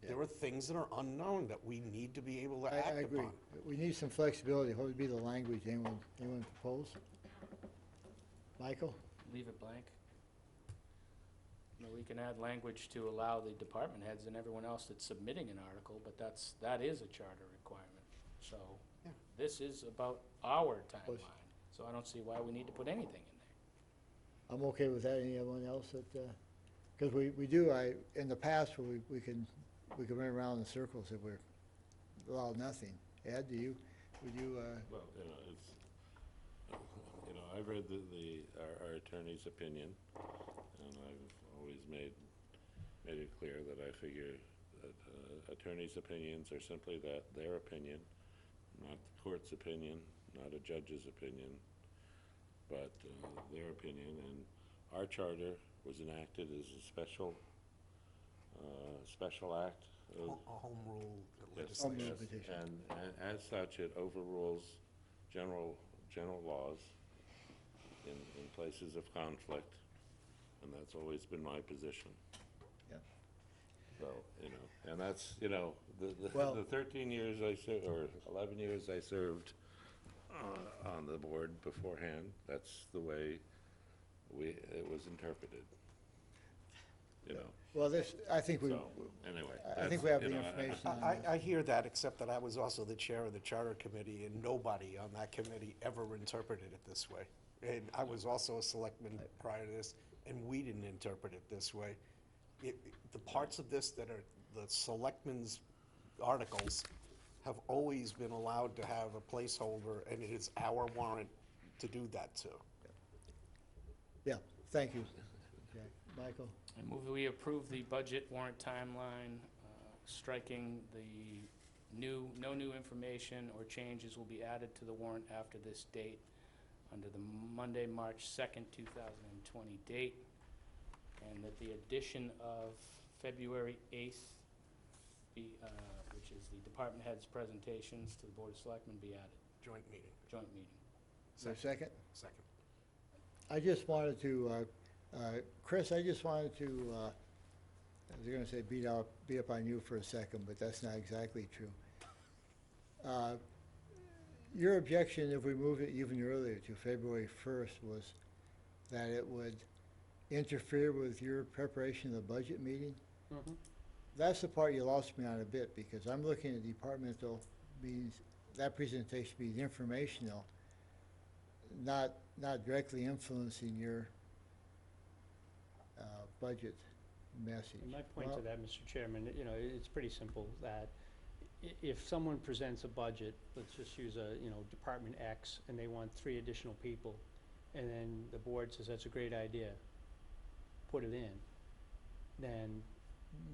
A: Yeah.
H: There are things that are unknown that we need to be able to act
A: I agree.
H: upon.
A: We need some flexibility. What would be the language anyone propose? Michael?
B: Leave it blank. You know, we can add language to allow the department heads and everyone else that's submitting an article, but that is a charter requirement. So
H: Yeah.
B: this is about our timeline, so I don't see why we need to put anything in there.
A: I'm okay with that. Anyone else that, because we do, in the past, we can run around in circles if we're allowed nothing. Ed, would you,
C: Well, it's, I've read our attorney's opinion, and I've always made it clear that I figure that attorneys' opinions are simply their opinion, not the court's opinion, not a judge's opinion, but their opinion. And our charter was enacted as a special act.
H: A home rule
C: Yes,
A: Home rule
H: legislation.
A: petition.
C: and as such, it overrules general laws in places of conflict, and that's always been my position.
A: Yeah.
C: So, and that's,
A: Well-
C: the 13 years or 11 years I served on the board beforehand, that's the way it was interpreted,
A: well, I think we,
C: So, anyway.
A: I think we have the information on this.
H: I hear that, except that I was also the chair of the charter committee, and nobody on that committee ever interpreted it this way. And I was also a selectman prior to this, and we didn't interpret it this way. The parts of this that are the selectmen's articles have always been allowed to have a placeholder, and it is our warrant to do that too.
A: Yeah, thank you. Jack. Michael?
B: I move that we approve the budget warrant timeline, striking the no new information or changes will be added to the warrant after this date under the Monday, March 2nd, 2020 date, and that the addition of February 8th, which is the department heads' presentations to the Board of Selectmen, be added,
H: Joint meeting.
B: joint meeting.
A: Is there a second?
H: Second.
A: I just wanted to, Chris, I just wanted to, I was gonna say beat up on you for a second, but that's not exactly true. Your objection, if we moved it even earlier to February 1st, was that it would interfere with your preparation of the budget meeting? That's the part you lost me on a bit, because I'm looking at departmental meetings, that presentation being informational, not directly influencing your budget message.
F: And my point
A: Well,
F: to that, Mr. Chairman, it's pretty simple, that if someone presents a budget, let's just use Department X, and they want 3 additional people, and then the board says, that's a great idea, put it in, then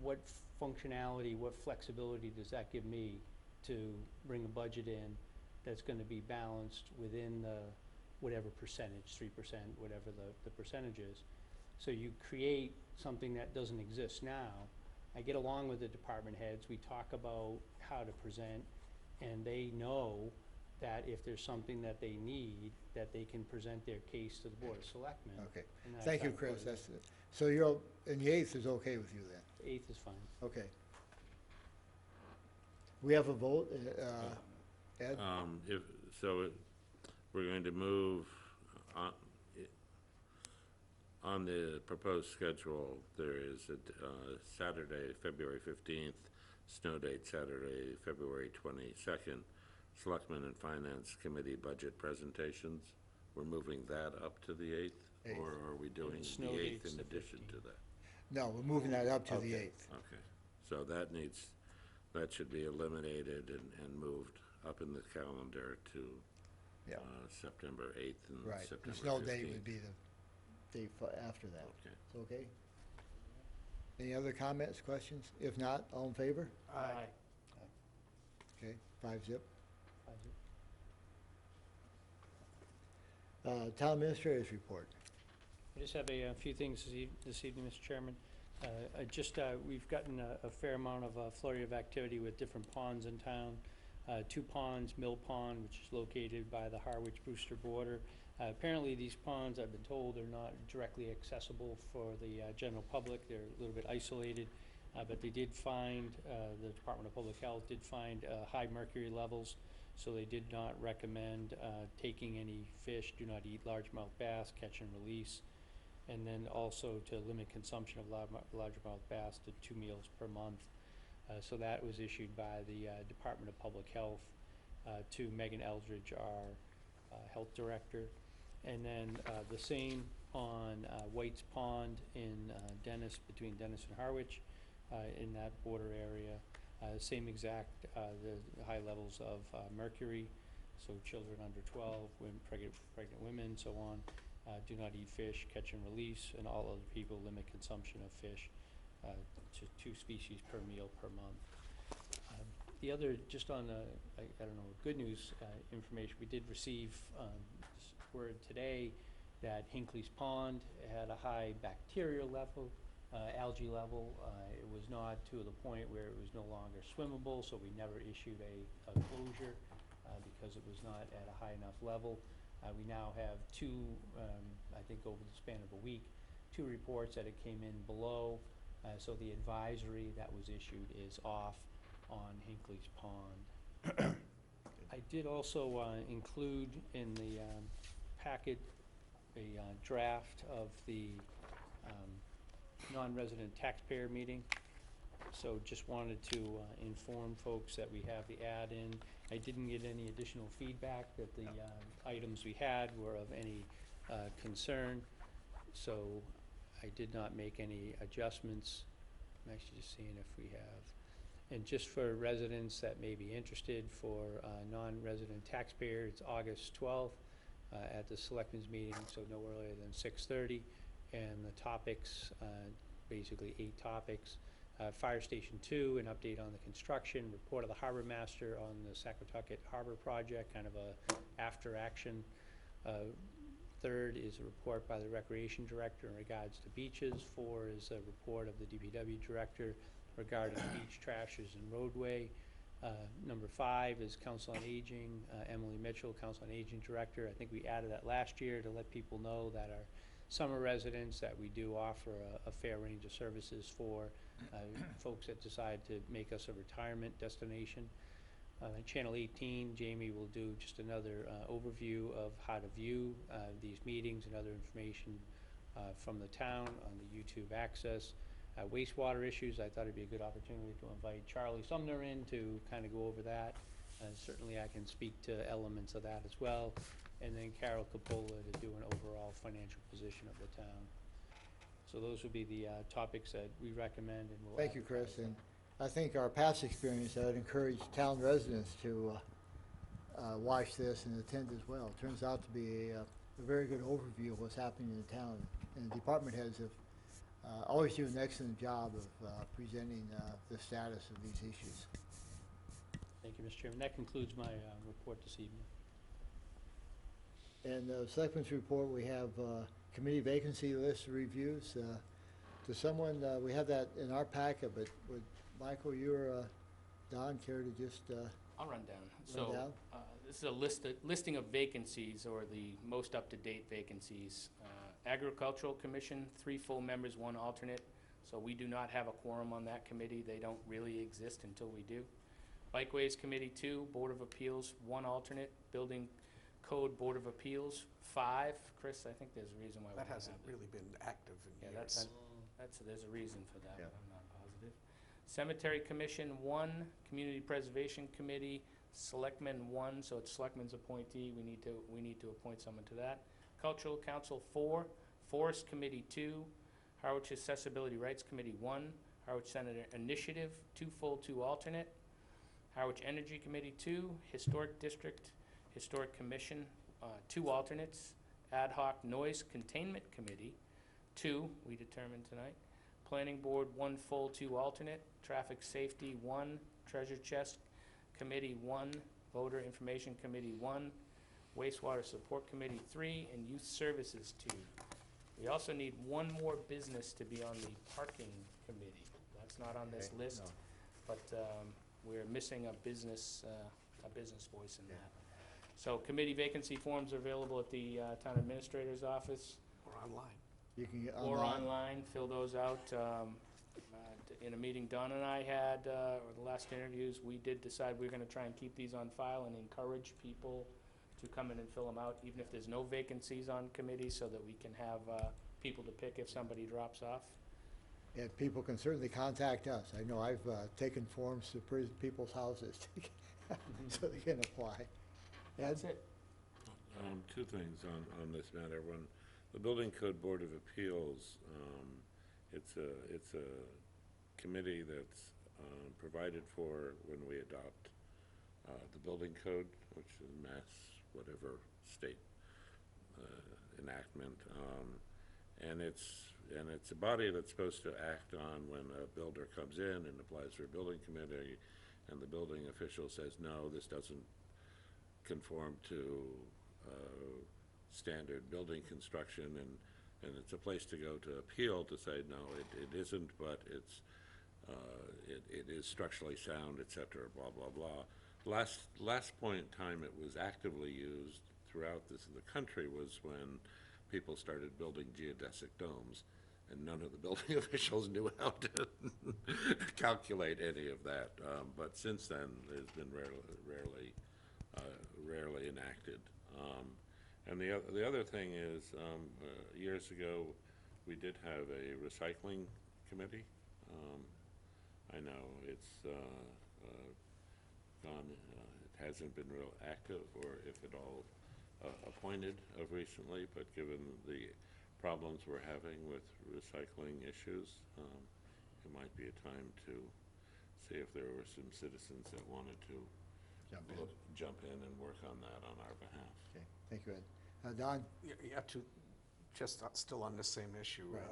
F: what functionality, what flexibility does that give me to bring a budget in that's gonna be balanced within the whatever percentage, 3%, whatever the percentage is? So you create something that doesn't exist now, I get along with the department heads, we talk about how to present, and they know that if there's something that they need, that they can present their case to the Board of Selectmen.
A: Okay.
F: and that's
A: Thank
F: how
A: you,
F: I put
A: Chris.
F: it in.
A: That's it. So you're, and the 8th is okay with you then?
F: The 8th is fine.
A: Okay. We have a vote, Ed?
C: We're going to move on the proposed schedule. There is a Saturday, February 15th, snow date Saturday, February 22nd, Selectmen and Finance Committee budget presentations. We're moving that up to the 8th?
A: 8th.
C: Or are we doing the
F: snow
C: 8th
F: date's
C: in
F: the
C: addition to
F: 15th.
C: that?
A: No, we're moving that up to the
C: Okay.
A: 8th.
C: Okay, so that should be eliminated and moved up in the calendar to
A: Yeah.
C: September 8th and
A: Right.
C: September 15th.
A: The snow date would be the date after that.
C: Okay.
A: It's okay? Any other comments, questions? If not, all in favor?
B: Aye.
A: Okay, 5-0.
F: 5-0.
A: Town administrators report.
F: I just have a few things this evening, Mr. Chairman. We've gotten a fair amount of flurry of activity with different ponds in town. 2 ponds, Mill Pond, which is located by the Harwich-Brewster border. Apparently, these ponds, I've been told, are not directly accessible for the general public. They're a little bit isolated, but they did find, the Department of Public Health did find high mercury levels, so they did not recommend taking any fish. Do not eat largemouth bass, catch and release. And then also to limit consumption of largemouth bass to 2 meals per month. So that was issued by the Department of Public Health to Megan Eldridge, our health director. And then the same on White's Pond in Dennis, between Dennis and Harwich, in that border area. Same exact, the high levels of mercury, so children under 12, pregnant women, so on. Do not eat fish, catch and release, and all other people limit consumption of fish to 2 species per meal per month. The other, just on, I don't know, good news information, we did receive word today that Hinckley's Pond had a high bacterial level, algae level. It was not to the point where it was no longer swimmable, so we never issued a closure because it was not at a high enough level. We now have 2, I think over the span of a week, 2 reports that it came in below. So the advisory that was issued is off on Hinckley's Pond. I did also include in the packet a draft of the non-resident taxpayer meeting. So just wanted to inform folks that we have the ad in. I didn't get any additional feedback that the items we had were of any concern, so I did not make any adjustments. I'm actually just seeing if we have. And just for residents that may be interested, for non-resident taxpayer, it's August 12th at the Selectmen's meeting, so no earlier than 6:30. And the topics, basically 8 topics. Fire Station 2, an update on the construction, report of the harbor master on the Saquotucket Harbor project, kind of a after-action. Third is a report by the recreation director in regards to beaches. 4 is a report of the DPW director regarding beach trashes and roadway. Number 5 is Council on Aging, Emily Mitchell, Council on Aging director. I think we added that last year to let people know that our summer residents, that we do offer a fair range of services for folks that decide to make us a retirement destination. Channel 18, Jamie will do just another overview of how to view these meetings and other information from the town on the YouTube access. Wastewater issues, I thought it'd be a good opportunity to invite Charlie Sumner in to kind of go over that. Certainly I can speak to elements of that as well. And then Carol Capola to do an overall financial position of the town. So those would be the topics that we recommend, and we'll
A: Thank you, Chris.
F: advertise them.
A: And I think our past experience, I would encourage town residents to watch this and attend as well. It turns out to be a very good overview of what's happening in the town. And the department heads have always do an excellent job of presenting the status of these issues.
F: Thank you, Mr. Chairman. That concludes my report this evening.
A: And Selectmen's report, we have committee vacancy list reviews. Does someone, we have that in our packet, but would Michael, you or Don care to just,
B: I'll run down.
A: Run
B: So,
A: down?
B: this is a listing of vacancies, or the most up-to-date vacancies. Agricultural Commission, 3 full members, 1 alternate. So we do not have a quorum on that committee. They don't really exist until we do. Bikeways Committee, 2. Board of Appeals, 1 alternate. Building Code Board of Appeals, 5. Chris, I think there's a reason why we
H: That
B: don't
H: hasn't
B: have it.
H: really been active in
B: Yeah,
H: years.
B: there's a reason for that,
A: Yeah.
B: but I'm not positive. Cemetery Commission, 1. Community Preservation Committee, Selectmen, 1, so it's Selectmen's appointee. We need to appoint someone to that. Cultural Council, 4. Forest Committee, 2. Harwich Accessibility Rights Committee, 1. Harwich Senator Initiative, 2 full, 2 alternate. Harwich Energy Committee, 2. Historic District, Historic Commission, 2 alternates. Ad Hoc Noise Containment Committee, 2, we determined tonight. Planning Board, 1 full, 2 alternate. Traffic Safety, 1. Treasure Chest Committee, 1. Voter Information Committee, 1. Wastewater Support Committee, 3. And Youth Services, 2. We also need 1 more business to be on the Parking Committee. That's not on this
A: Okay,
B: list,
A: no.
B: but we're missing a business voice in that. So committee vacancy forms are available at the Town Administrator's office
H: Or online.
A: you can get
B: or
A: online?
B: online, fill those out. In a meeting Don and I had, or the last interviews, we did decide we were gonna try and keep these on file and encourage people to come in and fill them out, even if there's no vacancies on committees, so that we can have people to pick if somebody drops off.
A: And people can certainly contact us. I know I've taken forms to people's houses so they can apply. Ed?
B: That's it.
C: 2 things on this matter. One, the Building Code Board of Appeals, it's a committee that's provided for when we adopt the building code, which is mass whatever state enactment, and it's a body that's supposed to act on when a builder comes in and applies for a building committee, and the building official says, no, this doesn't conform to standard building construction, and it's a place to go to appeal to say, no, it isn't, but it is structurally sound, et cetera, blah, blah, blah. Last point in time it was actively used throughout the country was when people started building geodesic domes, and none of the building officials knew how to calculate any of that. But since then, there's been rarely enacted. And the other thing is, years ago, we did have a recycling committee. I know it's gone, it hasn't been real active, or if at all appointed of recently, but given the problems we're having with recycling issues, it might be a time to see if there were some citizens that wanted to jump in and work on that on our behalf.
A: Okay, thank you, Ed. Don?
H: Yeah, just still on the same issue.
A: Right.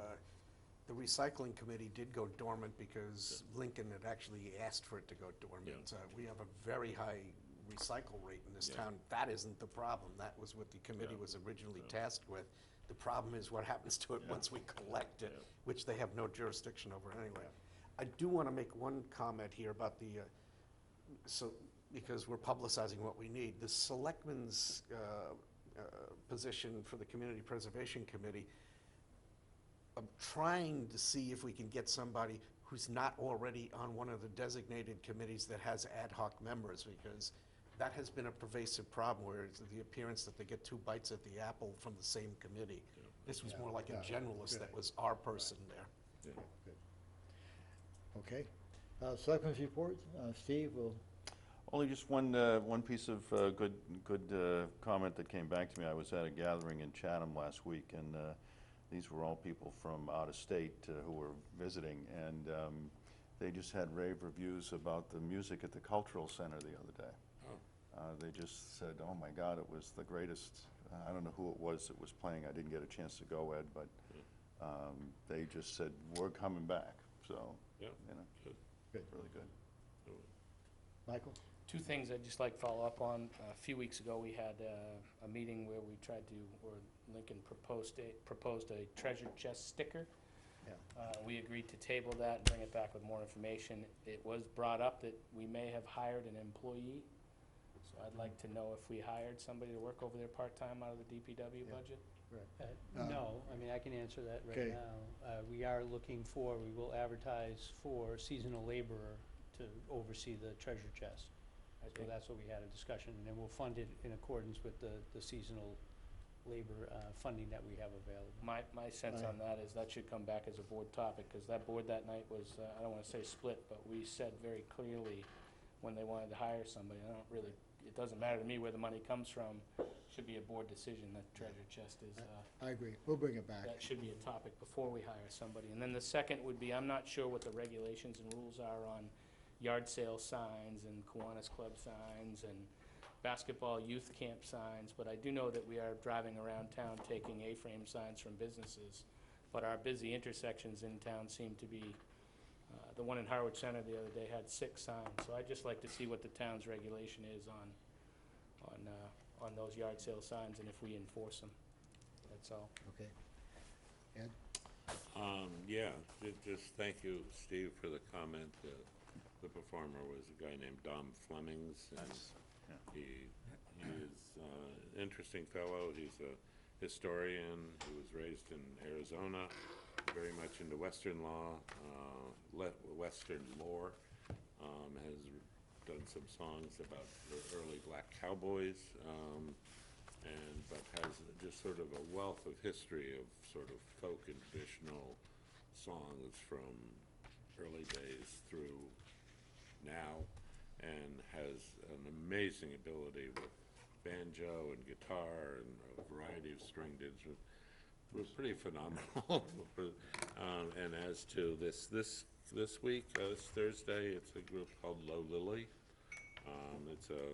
H: The recycling committee did go dormant because Lincoln had actually asked for it to go dormant. We have a very high recycle rate in this town. That isn't the problem. That was what the committee was originally tasked with. The problem is what happens to it once we collect it, which they have no jurisdiction over anyway. I do want to make one comment here about the, because we're publicizing what we need. The Selectmen's position for the Community Preservation Committee, I'm trying to see if we can get somebody who's not already on one of the designated committees that has ad hoc members, because that has been a pervasive problem, where it's the appearance that they get 2 bites at the apple from the same committee. This was more like a generalist that was our person there.
A: Okay. Selectmen's report, Steve will.
I: Only just one piece of good comment that came back to me. I was at a gathering in Chatham last week, and these were all people from out of state who were visiting, and they just had rave reviews about the music at the Cultural Center the other day. They just said, oh my God, it was the greatest. I don't know who it was that was playing. I didn't get a chance to go, Ed, but they just said, we're coming back. So,
C: Yeah,
I: you know,
A: Good.
I: really good.
A: Michael?
B: 2 things I'd just like to follow up on. A few weeks ago, we had a meeting where we tried to, or Lincoln proposed a treasure chest sticker. We agreed to table that and bring it back with more information. It was brought up that we may have hired an employee, so I'd like to know if we hired somebody to work over there part-time out of the DPW
A: Yeah.
B: budget.
F: No, I mean, I can answer that right
A: Okay.
F: now. We are looking for, we will advertise for seasonal laborer to oversee the treasure chest. So
B: Okay.
F: that's what we had a discussion, and then we'll fund it in accordance with the seasonal labor funding that we have available.
B: My sense on that is that should come back as a board topic, because that board that night was, I don't wanna say split, but we said very clearly when they wanted to hire somebody, it doesn't matter to me where the money comes from, should be a board decision, that treasure chest is,
A: I agree. We'll bring it back.
B: that should be a topic before we hire somebody. And then the second would be, I'm not sure what the regulations and rules are on yard sale signs and Kiwanis Club signs and basketball youth camp signs, but I do know that we are driving around town taking A-frame signs from businesses. But our busy intersections in town seem to be, the one in Harwich Center the other day had 6 signs. So I'd just like to see what the town's regulation is on those yard sale signs and if we enforce them. That's all.
A: Okay. Ed?
C: Yeah, just thank you, Steve, for the comment. The performer was a guy named Dom Flemings, and he is an interesting fellow. He's a historian who was raised in Arizona, very much into Western law, Western lore, has done some songs about the early black cowboys, but has just sort of a wealth of history of sort of folk and traditional songs from early days through now, and has an amazing ability with banjo and guitar and a variety of stringed instruments. It was pretty phenomenal. And as to this week, this Thursday, it's a group called Low Lily. It's a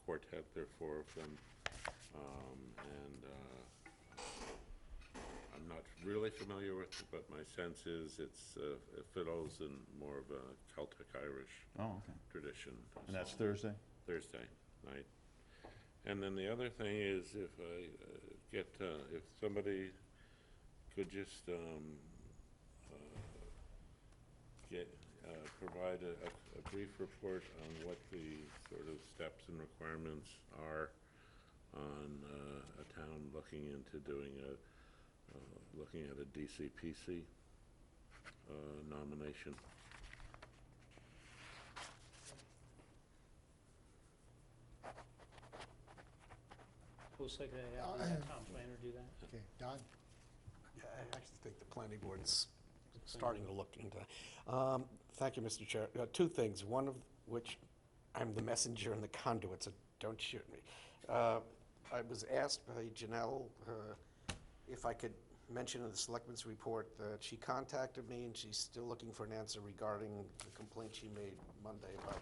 C: quartet. There are 4 of them, and I'm not really familiar with it, but my sense is it's fiddles and more of a Celtic Irish tradition.
I: And that's
C: So,
I: Thursday?
C: Thursday night. And then the other thing is, if I if somebody could just provide a brief report on what the sort of steps and requirements are on a town looking into doing looking at a DCPC nomination.
F: Most likely to have the town planner do that.
A: Okay. Don?
H: Yeah, I actually think the planning board's starting to look into. Thank you, Mr. Chair. 2 things, one of which I'm the messenger and the conduit, so don't shoot me. I was asked by Janelle if I could mention in the Selectmen's report that she contacted me and she's still looking for an answer regarding the complaint she made Monday about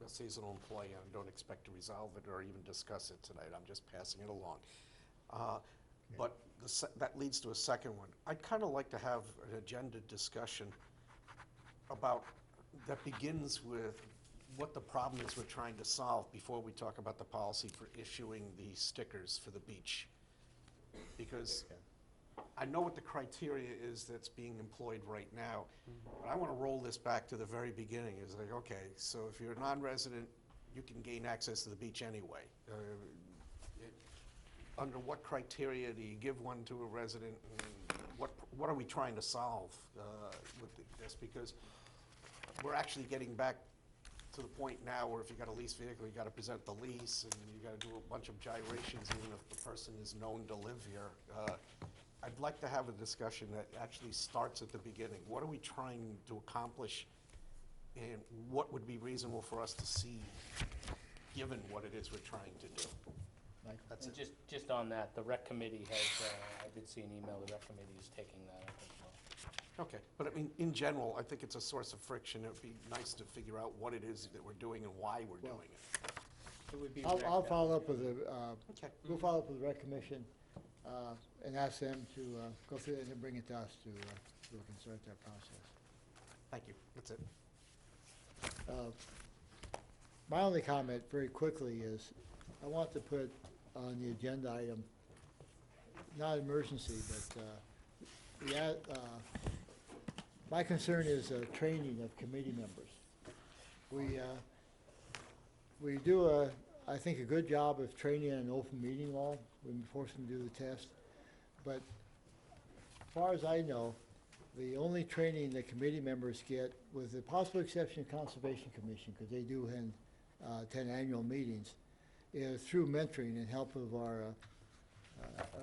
H: a seasonal employee. I don't expect to resolve it or even discuss it tonight. I'm just passing it along. But that leads to a second one. I'd kind of like to have an agenda discussion about, that begins with what the problem is we're trying to solve before we talk about the policy for issuing the stickers for the beach. Because I know what the criteria is that's being employed right now, but I want to roll this back to the very beginning. It's like, okay, so if you're a non-resident, you can gain access to the beach anyway. Under what criteria do you give one to a resident? And what are we trying to solve with this? Because we're actually getting back to the point now where if you got a leased vehicle, you got to present the lease, and you got to do a bunch of gyrations, even if the person is known to live here. I'd like to have a discussion that actually starts at the beginning. What are we trying to accomplish, and what would be reasonable for us to see, given what it is we're trying to do?
A: Mike?
H: That's
B: And
H: it.
B: just on that, the rec committee has, I did see an email, the rec committee is taking that up as well.
H: Okay, but I mean, in general, I think it's a source of friction. It would be nice to figure out what it is that we're doing and why we're doing it.
F: It would be.
A: I'll
F: direct-
A: follow up with the,
H: Okay.
A: we'll follow up with the rec commission and ask them to go through it and then bring it to us so we can start that process.
H: Thank you. That's it.
A: My only comment very quickly is, I want to put on the agenda item, not emergency, but yeah, my concern is training of committee members. We do, I think, a good job of training on an open meeting law. We force them to do the test. But as far as I know, the only training that committee members get, with the possible exception of Conservation Commission, because they do attend annual meetings, is through mentoring and help of our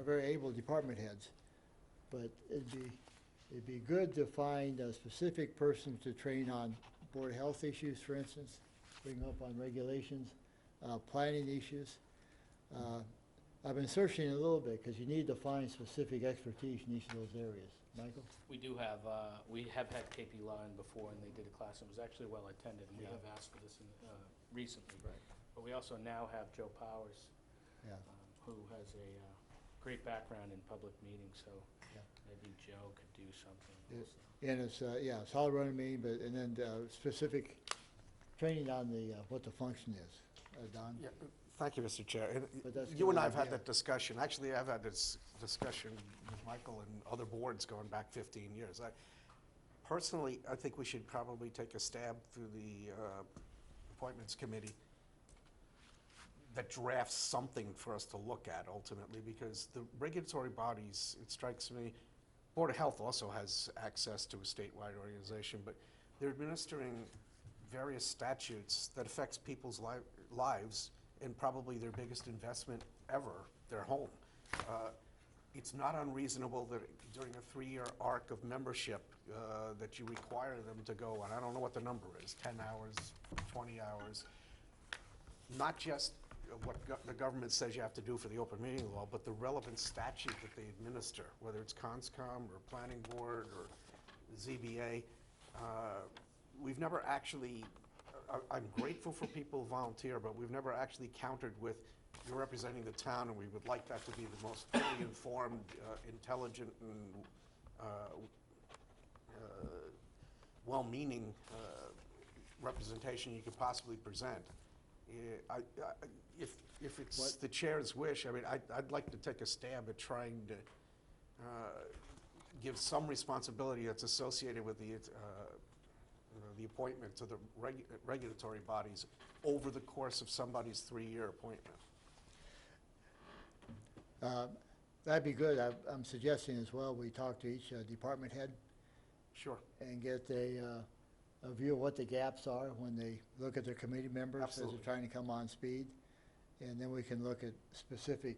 A: very able department heads. But it'd be good to find a specific person to train on board health issues, for instance, bring up on regulations, planning issues. I've been searching a little bit, because you need to find specific expertise in each of those areas. Michael?
B: We do have, we have had KP Law in before, and they did a class, and it was actually well attended, and we have asked for this recently.
A: Right.
B: But we also now have Joe Powers,
A: Yeah.
B: who has a great background in public meetings, so
A: Yeah.
B: maybe Joe could do something
A: It-
B: also.
A: And it's, yeah, solid running meeting, but, and then specific training on the, what the function is. Don?
H: Yeah, thank you, Mr. Chair. And
A: But that's
H: you and
A: good
H: I have had
A: idea.
H: that discussion. Actually, I've had this discussion with Michael and other boards going back 15 years. Personally, I think we should probably take a stab through the Appointments Committee that drafts something for us to look at ultimately, because the regulatory bodies, it strikes me, Board of Health also has access to a statewide organization, but they're administering various statutes that affects people's lives, and probably their biggest investment ever, their home. It's not unreasonable that during a 3-year arc of membership, that you require them to go, and I don't know what the number is, 10 hours, 20 hours, not just what the government says you have to do for the open meeting law, but the relevant statute that they administer, whether it's CONSCOM or Planning Board or ZBA. We've never actually, I'm grateful for people who volunteer, but we've never actually countered with, you're representing the town, and we would like that to be the most fully informed, intelligent, and well-meaning representation you could possibly present. If it's the chair's wish, I mean, I'd like to take a stab at trying to give some responsibility that's associated with the appointment to the regulatory bodies over the course of somebody's 3-year appointment.
A: That'd be good. I'm suggesting as well, we talk to each department head
H: Sure.
A: and get a view of what the gaps are when they look at their committee members as
H: Absolutely.
A: they're trying to come on speed. And then we can look at specific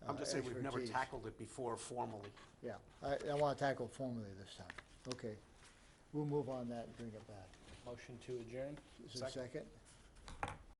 H: I'm just saying we've never
A: expertise.
H: tackled it before formally.
A: Yeah, I want to tackle formally this time. Okay. We'll move on that and bring it back.
B: Motion to adjourn?
A: Is there a
H: Second.
A: second?